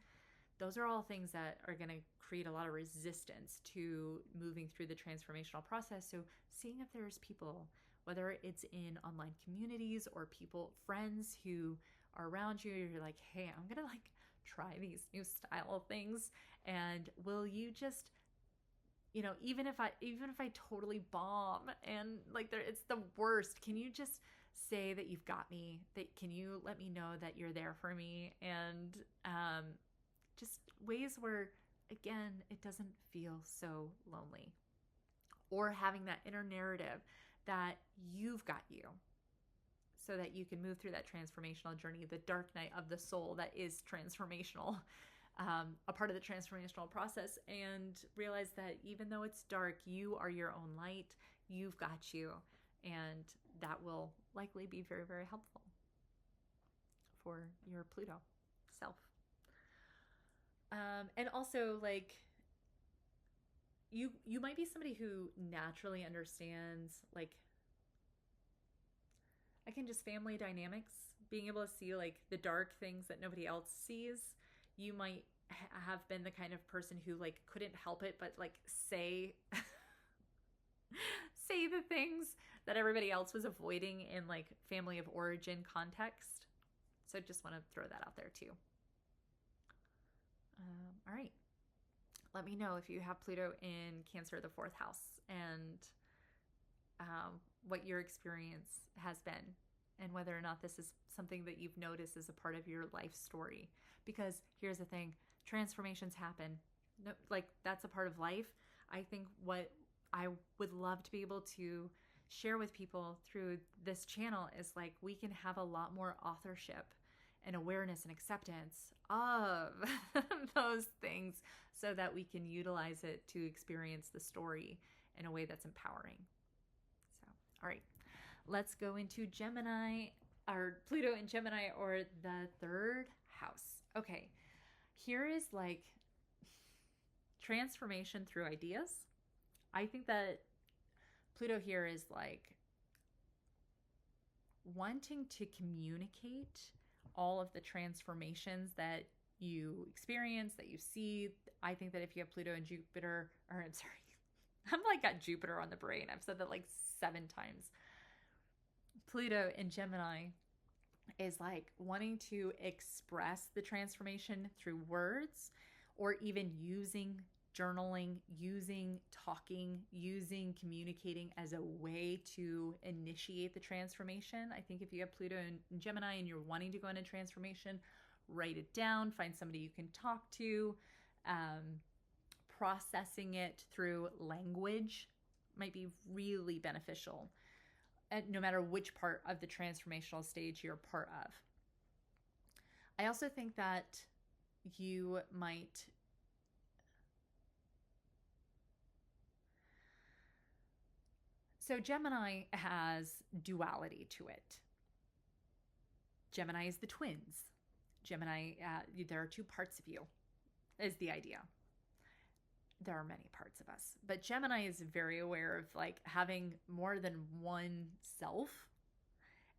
Those are all things that are going to create a lot of resistance to moving through the transformational process. So seeing if there's people, whether it's in online communities or people, friends who are around you, you're like, hey, I'm going to like try these new style things. And will you just, you know, even if I totally bomb and like it's the worst, can you just say that you've got me? That can you let me know that you're there for me? And just ways where, again, it doesn't feel so lonely. Or having that inner narrative that you've got you, so that you can move through that transformational journey, the dark night of the soul that is transformational, a part of the transformational process, and realize that even though it's dark, you are your own light, you've got you, and that will likely be very, very helpful for your Pluto self. And also, like, you might be somebody who naturally understands, like, I can just family dynamics, being able to see like the dark things that nobody else sees. You might have been the kind of person who like couldn't help it but like say say the things that everybody else was avoiding in like family of origin context. So just want to throw that out there too. All right. Let me know if you have Pluto in Cancer, the fourth house, and what your experience has been, and whether or not this is something that you've noticed as a part of your life story. Because here's the thing, transformations happen. No, like, that's a part of life. I think what I would love to be able to share with people through this channel is like, we can have a lot more authorship and awareness and acceptance of those things, so that we can utilize it to experience the story in a way that's empowering. So, all right, let's go into Gemini, or Pluto in Gemini, or the third house. Okay, here is like transformation through ideas. I think that Pluto here is like wanting to communicate all of the transformations that you experience, that you see. I think that if you have Pluto and Jupiter, or I'm sorry, I'm like got Jupiter on the brain. I've said that like 7 times. Pluto in Gemini is like wanting to express the transformation through words, or even using journaling, using talking, using communicating as a way to initiate the transformation. I think if you have Pluto in Gemini and you're wanting to go into transformation, write it down, find somebody you can talk to. Processing it through language might be really beneficial, no matter which part of the transformational stage you're part of. I also think that you might So Gemini has duality to it. Gemini is the twins. Gemini, there are 2 parts of you, is the idea. There are many parts of us, but Gemini is very aware of like having more than one self.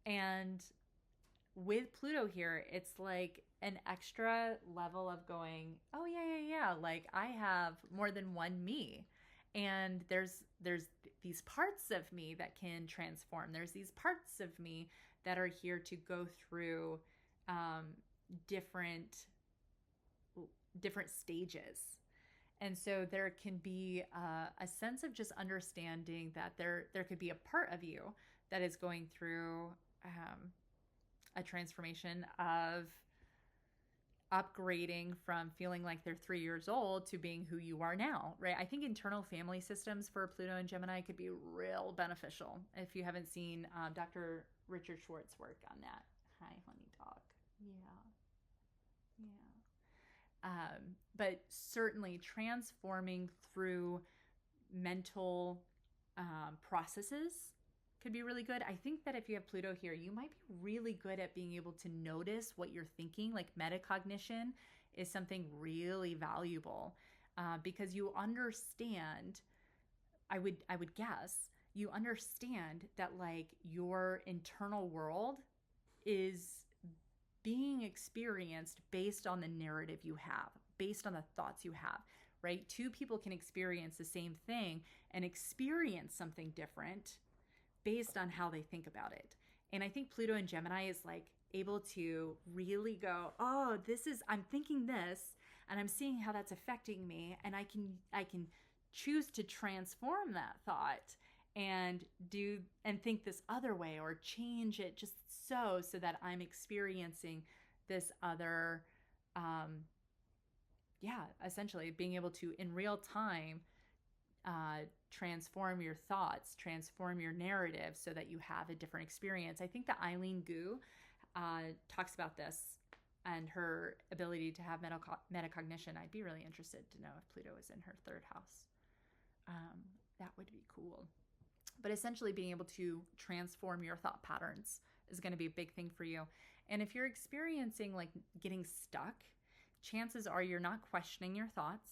And with Pluto here, it's like an extra level of going, oh yeah, like I have more than one me. And there's these parts of me that can transform. There's these parts of me that are here to go through different stages. And so there can be a sense of just understanding that there could be a part of you that is going through a transformation of upgrading from feeling like they're 3 years old to being who you are now, right? I think internal family systems for Pluto and Gemini could be real beneficial. If you haven't seen Dr. Richard Schwartz's work on that. Hi, honey dog. Yeah. But certainly transforming through mental processes could be really good. I think that if you have Pluto here, you might be really good at being able to notice what you're thinking. Like metacognition is something really valuable because you understand, I would guess, you understand that like your internal world is being experienced based on the narrative you have, based on the thoughts you have, right? Two people can experience the same thing and experience something different based on how they think about it. And I think Pluto and Gemini is like able to really go, oh, I'm thinking this and I'm seeing how that's affecting me, and I can choose to transform that thought and think this other way, or change it just so that I'm experiencing this other essentially being able to in real time transform your thoughts, transform your narrative so that you have a different experience. I think that Eileen Gu talks about this and her ability to have metacognition. I'd be really interested to know if Pluto is in her third house. That would be cool. But essentially being able to transform your thought patterns is going to be a big thing for you. And if you're experiencing like getting stuck, chances are you're not questioning your thoughts.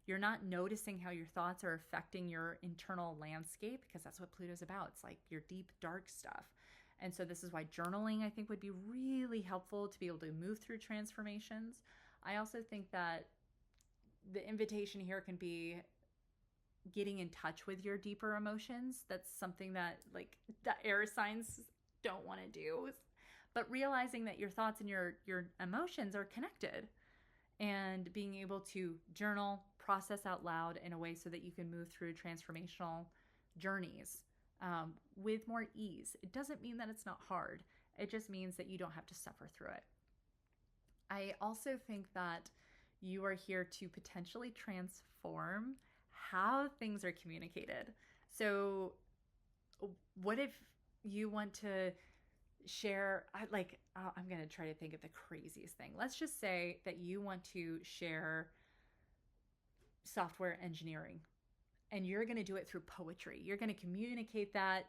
You're not noticing how your thoughts are affecting your internal landscape, because that's what Pluto's about. It's like your deep, dark stuff. And so this is why journaling, I think, would be really helpful to be able to move through transformations. I also think that the invitation here can be getting in touch with your deeper emotions. That's something that like the air signs don't want to do. But realizing that your thoughts and your emotions are connected, and being able to journal, process out loud in a way so that you can move through transformational journeys with more ease. It doesn't mean that it's not hard. It just means that you don't have to suffer through it. I also think that you are here to potentially transform how things are communicated. So what if you want to share, I'm going to try to think of the craziest thing. Let's just say that you want to share software engineering, and you're going to do it through poetry. You're going to communicate that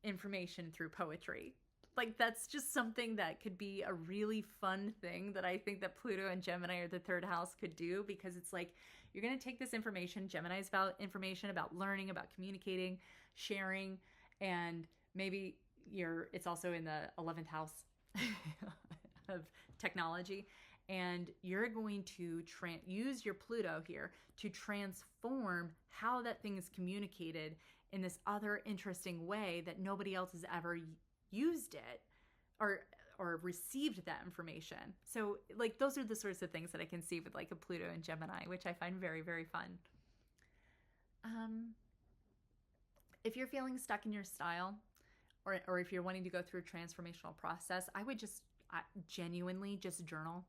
information through poetry. Like, that's just something that could be a really fun thing that I think that Pluto and Gemini or the third house could do, because it's like, you're going to take this information. Gemini is about information, about learning, about communicating, sharing, and maybe it's also in the 11th house of technology. And you're going to use your Pluto here to transform how that thing is communicated in this other interesting way that nobody else has ever used it or received that information. So like, those are the sorts of things that I can see with like a Pluto and Gemini, which I find very, very fun. If you're feeling stuck in your style, or if you're wanting to go through a transformational process, I would just genuinely just journal,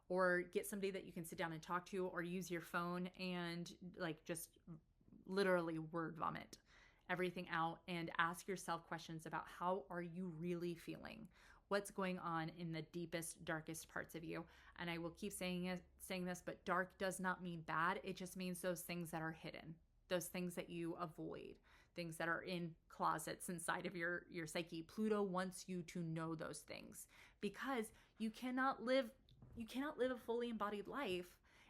or get somebody that you can sit down and talk to, or use your phone and like just literally word vomit everything out and ask yourself questions about how are you really feeling? What's going on in the deepest, darkest parts of you? And I will keep saying this, but dark does not mean bad. It just means those things that are hidden, those things that you avoid, things that are in closets inside of your psyche. Pluto wants you to know those things, because you cannot live a fully embodied life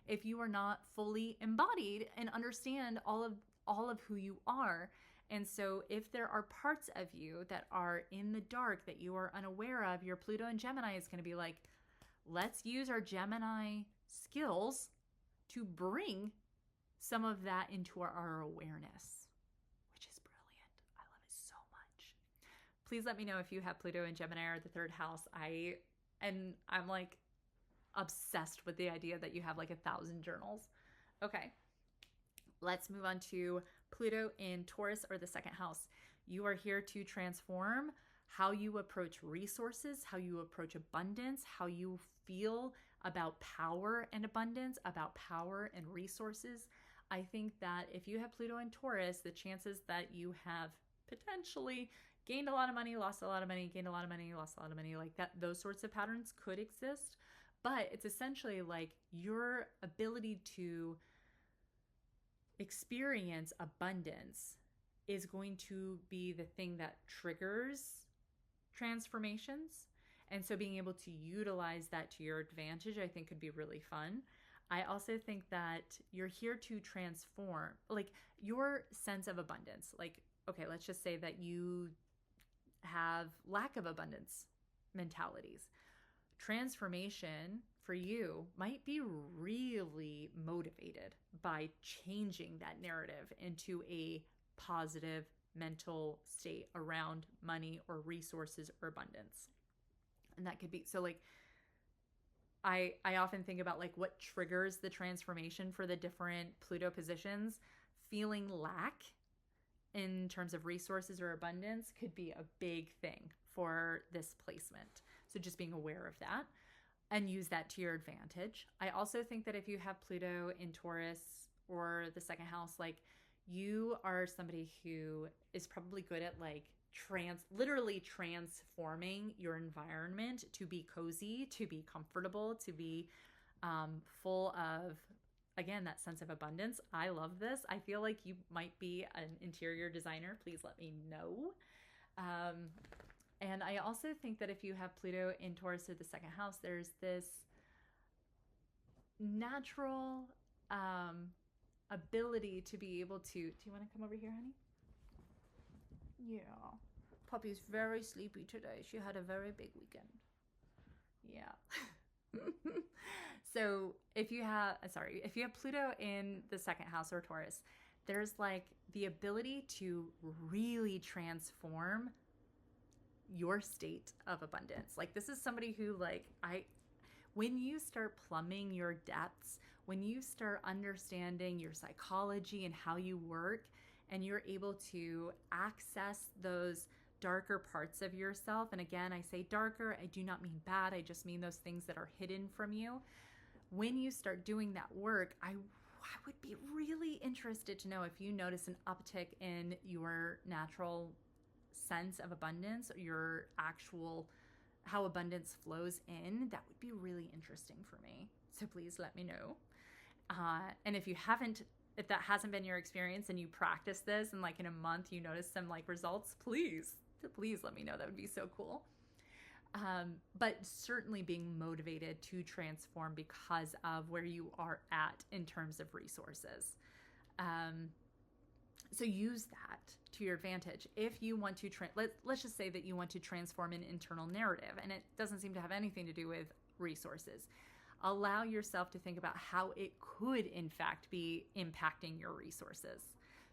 if you are not fully embodied and understand all of who you are. And so if there are parts of you that are in the dark that you are unaware of, your Pluto and Gemini is going to be like, let's use our Gemini skills to bring some of that into our awareness, which is brilliant. I love it so much. Please let me know if you have Pluto and Gemini or the third house. I'm like obsessed with the idea that you have like 1,000 journals. Okay, let's move on to Pluto in Taurus or the second house. You are here to transform how you approach resources, how you approach abundance, how you feel about power and abundance, about power and resources. I think that if you have Pluto in Taurus, the chances that you have potentially gained a lot of money, lost a lot of money, gained a lot of money, lost a lot of money, like that, those sorts of patterns could exist. But it's essentially like your ability to experience abundance is going to be the thing that triggers transformations. And so being able to utilize that to your advantage, I think could be really fun. I also think that you're here to transform, like your sense of abundance. Like, okay, let's just say that you have lack of abundance mentalities. Transformation for you might be really motivated by changing that narrative into a positive mental state around money or resources or abundance. And that could be, so like, I often think about like what triggers the transformation for the different Pluto positions. Feeling lack in terms of resources or abundance could be a big thing for this placement. So just being aware of that and use that to your advantage. I also think that if you have Pluto in Taurus or the second house, like you are somebody who is probably good at like literally transforming your environment to be cozy, to be comfortable, to be full of, again, that sense of abundance. I love this. I feel like you might be an interior designer. Please let me know. And I also think that if you have Pluto in Taurus or the second house, there's this natural ability to be able to, do you want to come over here, honey? Yeah. Puppy's very sleepy today. She had a very big weekend. Yeah. So if you have Pluto in the second house or Taurus, there's like the ability to really transform your state of abundance. Like this is somebody who when you start plumbing your depths, when you start understanding your psychology and how you work, and you're able to access those darker parts of yourself. And again, I say darker, I do not mean bad. I just mean those things that are hidden from you. When you start doing that work, I would be really interested to know if you notice an uptick in your natural sense of abundance, your actual, how abundance flows in. That would be really interesting for me. So please let me know. And if that hasn't been your experience and you practice this and like in a month you notice some like results, please let me know. That would be so cool. But certainly being motivated to transform because of where you are at in terms of resources. So use that to your advantage. If you want to, let's just say that you want to transform an internal narrative and it doesn't seem to have anything to do with resources. Allow yourself to think about how it could in fact be impacting your resources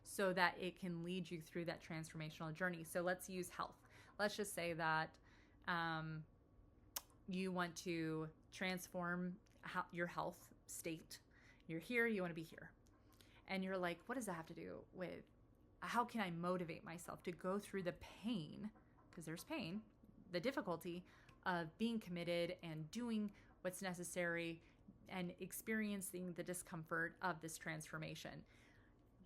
so that it can lead you through that transformational journey. So let's use health. Let's just say that you want to transform your health state. You're here, you want to be here. And you're like, what does that have to do with, how can I motivate myself to go through the pain, because there's pain, the difficulty of being committed and doing what's necessary and experiencing the discomfort of this transformation.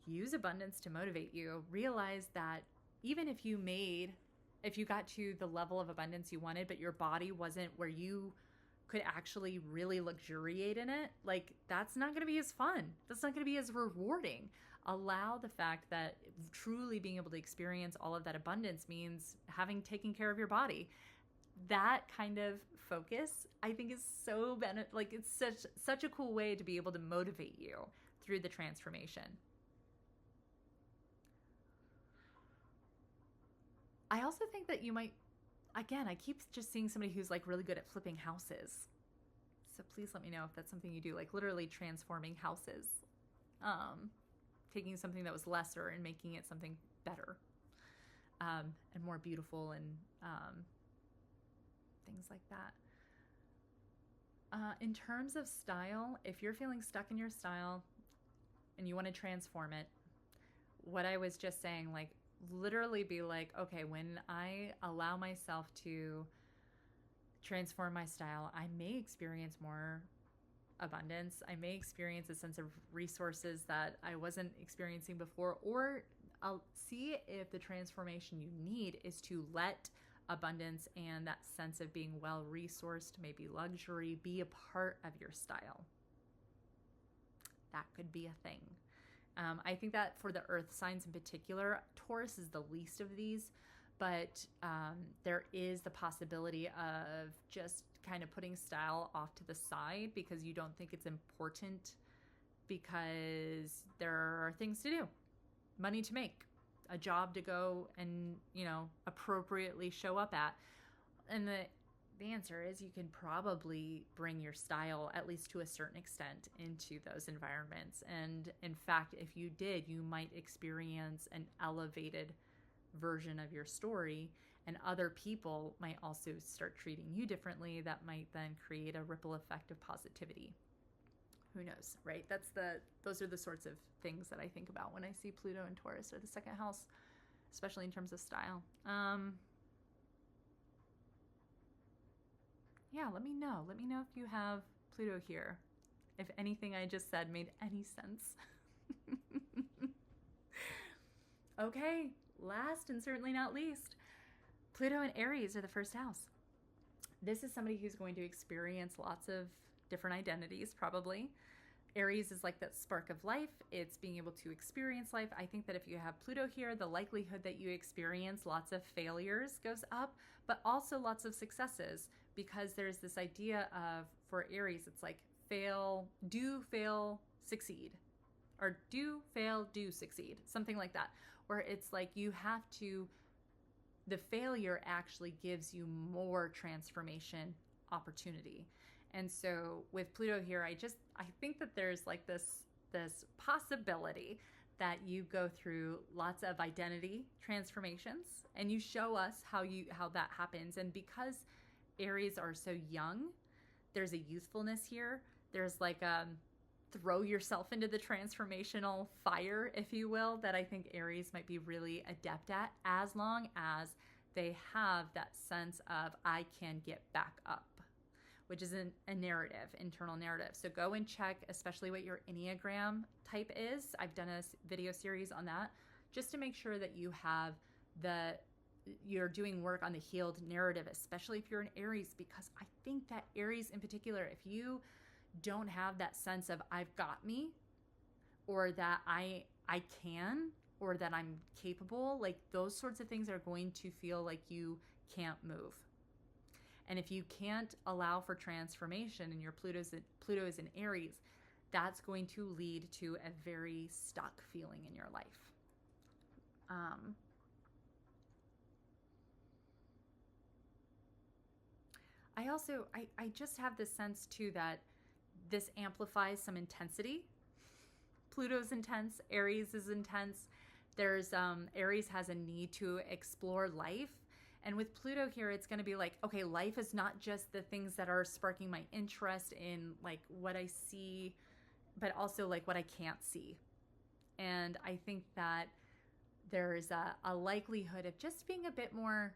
Use abundance to motivate you. Realize that even if you got to the level of abundance you wanted, but your body wasn't where you could actually really luxuriate in it, like that's not going to be as fun. That's not going to be as rewarding. Allow the fact that truly being able to experience all of that abundance means having taken care of your body. That kind of focus, I think, is so it's such a cool way to be able to motivate you through the transformation. I also think that you might, again, I keep just seeing somebody who's like really good at flipping houses. So please let me know if that's something you do, like literally transforming houses, taking something that was lesser and making it something better, and more beautiful and things like that. In terms of style, if you're feeling stuck in your style and you want to transform it, what I was just saying, like literally be like, okay, when I allow myself to transform my style, I may experience more abundance. I may experience a sense of resources that I wasn't experiencing before, or I'll see if the transformation you need is to let abundance and that sense of being well resourced, maybe luxury, be a part of your style. That could be a thing. I think that for the earth signs in particular, Taurus is the least of these, but there is the possibility of just kind of putting style off to the side because you don't think it's important, because there are things to do, money to make, a job to go and, you know, appropriately show up at. And the answer is you can probably bring your style, at least to a certain extent, into those environments. And in fact, if you did, you might experience an elevated version of your story, and other people might also start treating you differently. That might then create a ripple effect of positivity. Who knows, right? Those are the sorts of things that I think about when I see Pluto and Taurus, or the second house, especially in terms of style. Yeah, let me know. Let me know if you have Pluto here. If anything I just said made any sense. Okay, last and certainly not least, Pluto and Aries are the first house. This is somebody who's going to experience lots of different identities, probably. Aries is like that spark of life. It's being able to experience life. I think that if you have Pluto here, the likelihood that you experience lots of failures goes up, but also lots of successes, because there's this idea of, for Aries, it's like fail, succeed, or do, fail, do, succeed, something like that, where it's like you have to, the failure actually gives you more transformation opportunity. And so with Pluto here, I think that there's like this possibility that you go through lots of identity transformations, and you show us how that happens. And because Aries are so young, there's a youthfulness here. There's like throw yourself into the transformational fire, if you will, that I think Aries might be really adept at, as long as they have that sense of I can get back up, which is a narrative, internal narrative. So go and check, especially what your Enneagram type is. I've done a video series on that, just to make sure that you have you're doing work on the healed narrative, especially if you're an Aries, because I think that Aries in particular, if you don't have that sense of I've got me, or that I can, or that I'm capable, like those sorts of things are going to feel like you can't move. And if you can't allow for transformation, and your Pluto is in Aries, that's going to lead to a very stuck feeling in your life. I just have this sense too that this amplifies some intensity. Pluto's intense, Aries is intense. There's Aries has a need to explore life. And with Pluto here, it's going to be like, okay, life is not just the things that are sparking my interest in like what I see, but also like what I can't see. And I think that there's a likelihood of just being a bit more,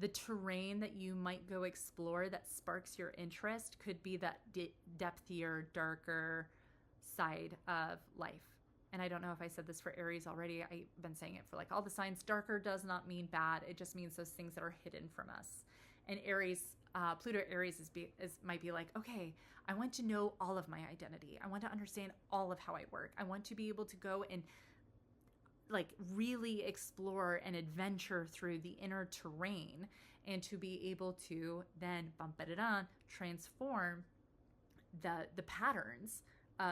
the terrain that you might go explore that sparks your interest could be that depthier, darker side of life. And I don't know if I said this for Aries already. I've been saying it for like all the signs. Darker does not mean bad. It just means those things that are hidden from us. And Aries, Pluto Aries might be like, okay, I want to know all of my identity. I want to understand all of how I work. I want to be able to go and like really explore and adventure through the inner terrain, and to be able to then transform the patterns,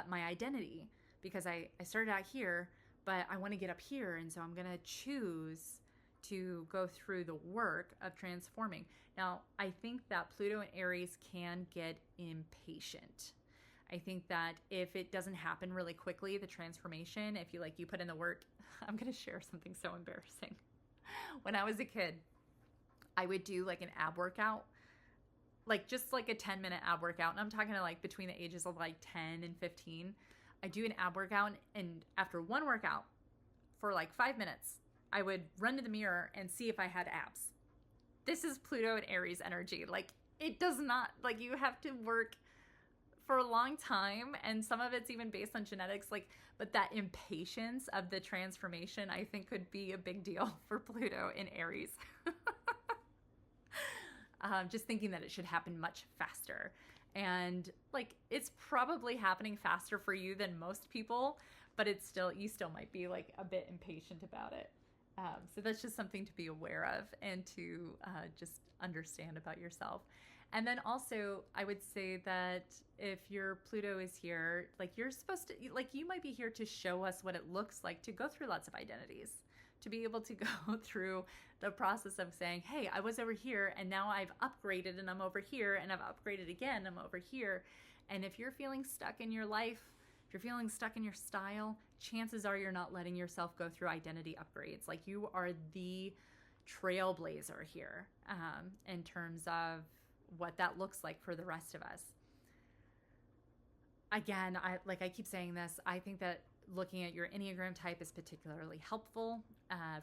my identity. Because I started out here, but I want to get up here. And so I'm going to choose to go through the work of transforming. Now, I think that Pluto and Aries can get impatient. I think that if it doesn't happen really quickly, the transformation, if you put in the work, I'm going to share something so embarrassing. When I was a kid, I would do like an ab workout, like just like a 10-minute ab workout. And I'm talking to like between the ages of like 10 and 15. I do an ab workout, and after one workout for like 5 minutes, I would run to the mirror and see if I had abs. This is Pluto and Aries energy. Like it does not, like you have to work for a long time, and some of it's even based on genetics, like, but that impatience of the transformation, I think could be a big deal for Pluto in Aries. Just thinking that it should happen much faster. And like, it's probably happening faster for you than most people, but you still might be like a bit impatient about it. So that's just something to be aware of and to just understand about yourself. And then also, I would say that if your Pluto is here, like, you're supposed to, like, you might be here to show us what it looks like to go through lots of identities, to be able to go through the process of saying, hey, I was over here and now I've upgraded and I'm over here and I've upgraded again, I'm over here. And if you're feeling stuck in your life, if you're feeling stuck in your style, chances are you're not letting yourself go through identity upgrades. Like, you are the trailblazer here in terms of what that looks like for the rest of us. Again, I keep saying this, I think that looking at your Enneagram type is particularly helpful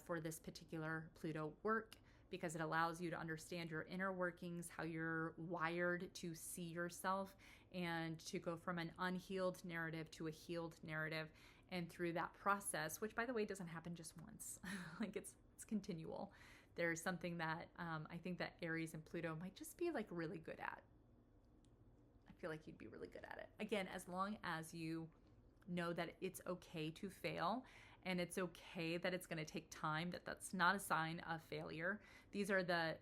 for this particular Pluto work, because it allows you to understand your inner workings, how you're wired to see yourself, and to go from an unhealed narrative to a healed narrative. And through that process, which, by the way, doesn't happen just once, like, it's continual. There's something that I think that Aries and Pluto might just be like really good at. I feel like you'd be really good at it. Again, as long as you know that it's okay to fail, and it's okay that it's going to take time, that's not a sign of failure. These are the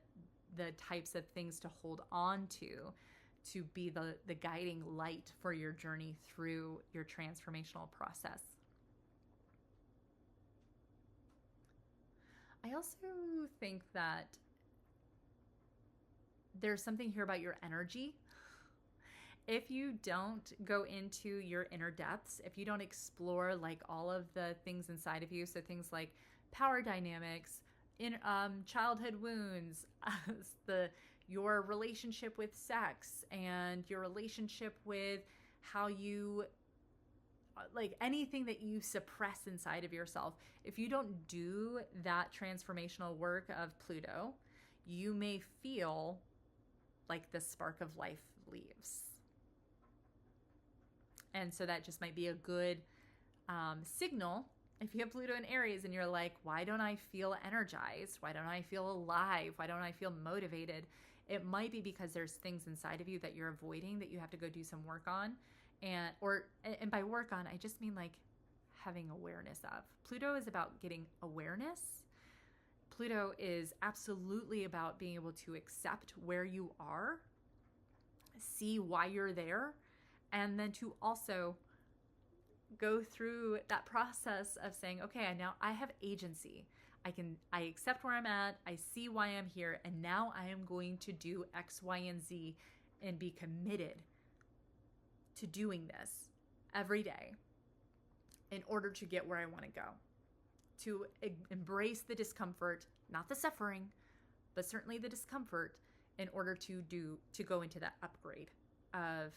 types of things to hold on to be the guiding light for your journey through your transformational process. I also think that there's something here about your energy. If you don't go into your inner depths, if you don't explore like all of the things inside of you, so things like power dynamics, childhood wounds, your relationship with sex, and your relationship with how you, like, anything that you suppress inside of yourself, if you don't do that transformational work of Pluto, you may feel like the spark of life leaves. And so that just might be a good signal. If you have Pluto in Aries and you're like, why don't I feel energized? Why don't I feel alive? Why don't I feel motivated? It might be because there's things inside of you that you're avoiding that you have to go do some work on. And by work on, I just mean like having awareness of. Pluto is about getting awareness. Pluto is absolutely about being able to accept where you are, see why you're there, and then to also go through that process of saying, okay, now I have agency. I accept where I'm at, I see why I'm here, and now I am going to do X, Y, and Z and be committed to doing this every day in order to get where I want to go. To embrace the discomfort, not the suffering, but certainly the discomfort, in order to go into that upgrade of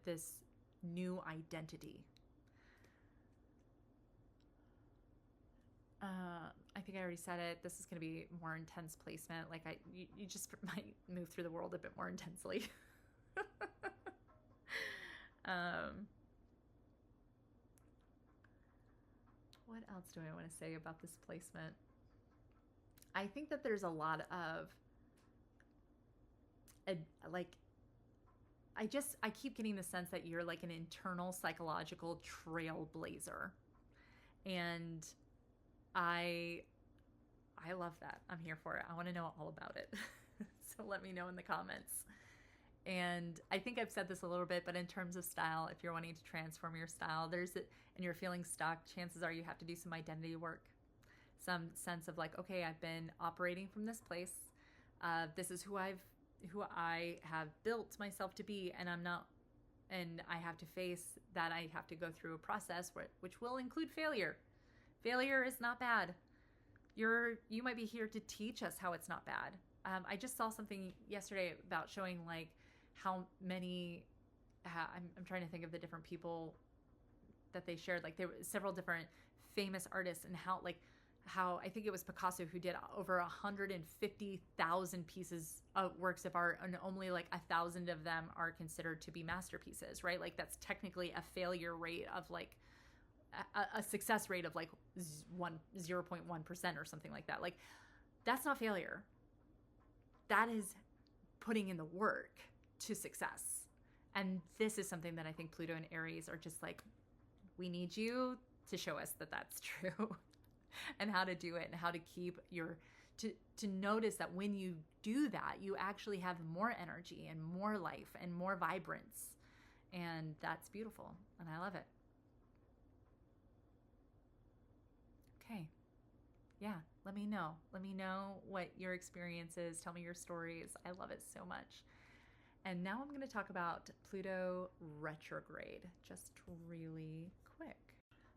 this new identity. I think I already said it. This is going to be more intense placement. Like, you just might move through the world a bit more intensely. What else do I want to say about this placement? I think that there's a lot of I keep getting the sense that you're like an internal psychological trailblazer. And I love that. I'm here for it. I want to know all about it. So let me know in the comments. And I think I've said this a little bit, but in terms of style, if you're wanting to transform your style, and you're feeling stuck, chances are you have to do some identity work. Some sense of like, okay, I've been operating from this place. This is who I have built myself to be, and I have to face that. I have to go through a process which will include failure. Failure is not bad. You might be here to teach us how it's not bad. I just saw something yesterday about showing like how many, I'm trying to think of the different people that they shared. Like, there were several different famous artists, and how I think it was Picasso who did over 150,000 pieces of works of art, and only like 1,000 of them are considered to be masterpieces, right? Like, that's technically a failure rate of like a success rate of like 0.1% or something like that. Like, that's not failure. That is putting in the work. to success. And this is something that I think Pluto and Aries are just like, we need you to show us that that's true and how to do it and how to keep your, to notice that when you do that, you actually have more energy and more life and more vibrance. And that's beautiful. And I love it. Okay. Yeah. Let me know. Let me know what your experience is. Tell me your stories. I love it so much. And now I'm going to talk about Pluto retrograde, just really quick.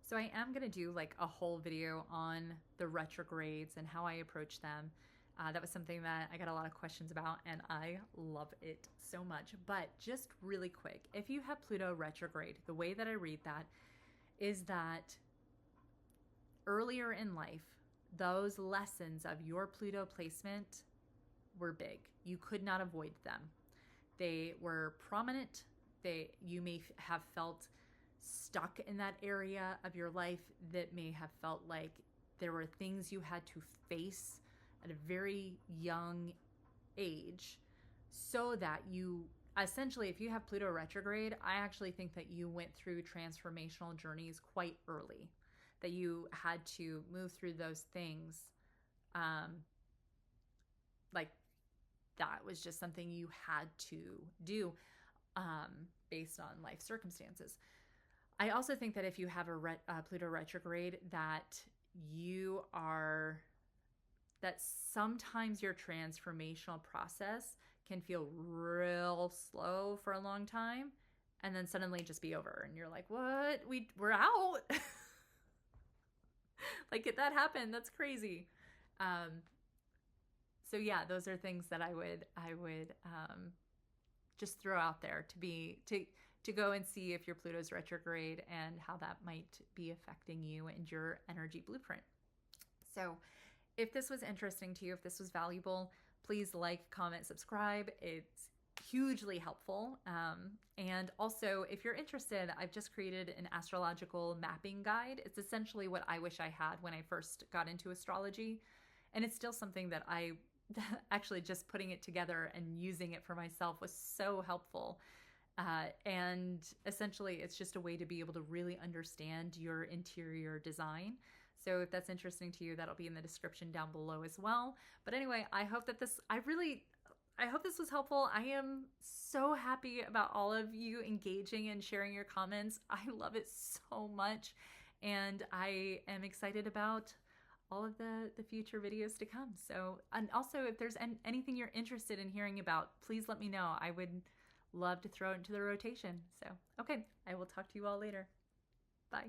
So I am going to do like a whole video on the retrogrades and how I approach them. That was something that I got a lot of questions about, and I love it so much. But just really quick, if you have Pluto retrograde, the way that I read that is that earlier in life, those lessons of your Pluto placement were big. You could not avoid them. They were prominent. You may have felt stuck in that area of your life that may have felt like there were things you had to face at a very young age, so that you essentially, if you have Pluto retrograde, I actually think that you went through transformational journeys quite early, that you had to move through those things. Like that was just something you had to do based on life circumstances. I also think that if you have a Pluto retrograde, that that sometimes your transformational process can feel real slow for a long time and then suddenly just be over. And you're like, what? We're out? Like, did that happen? That's crazy. So yeah, those are things that I would just throw out there to go and see if your Pluto's retrograde and how that might be affecting you and your energy blueprint. So if this was interesting to you, if this was valuable, please like, comment, subscribe. It's hugely helpful. And also, if you're interested, I've just created an astrological mapping guide. It's essentially what I wish I had when I first got into astrology. And it's still something that I actually just putting it together and using it for myself was so helpful. And essentially, it's just a way to be able to really understand your interior design. So if that's interesting to you, that'll be in the description down below as well. But anyway, I hope that I hope this was helpful. I am so happy about all of you engaging and sharing your comments. I love it so much. And I am excited about all of the future videos to come. So, and also if there's anything you're interested in hearing about, please let me know. I would love to throw it into the rotation. So, okay, I will talk to you all later. Bye.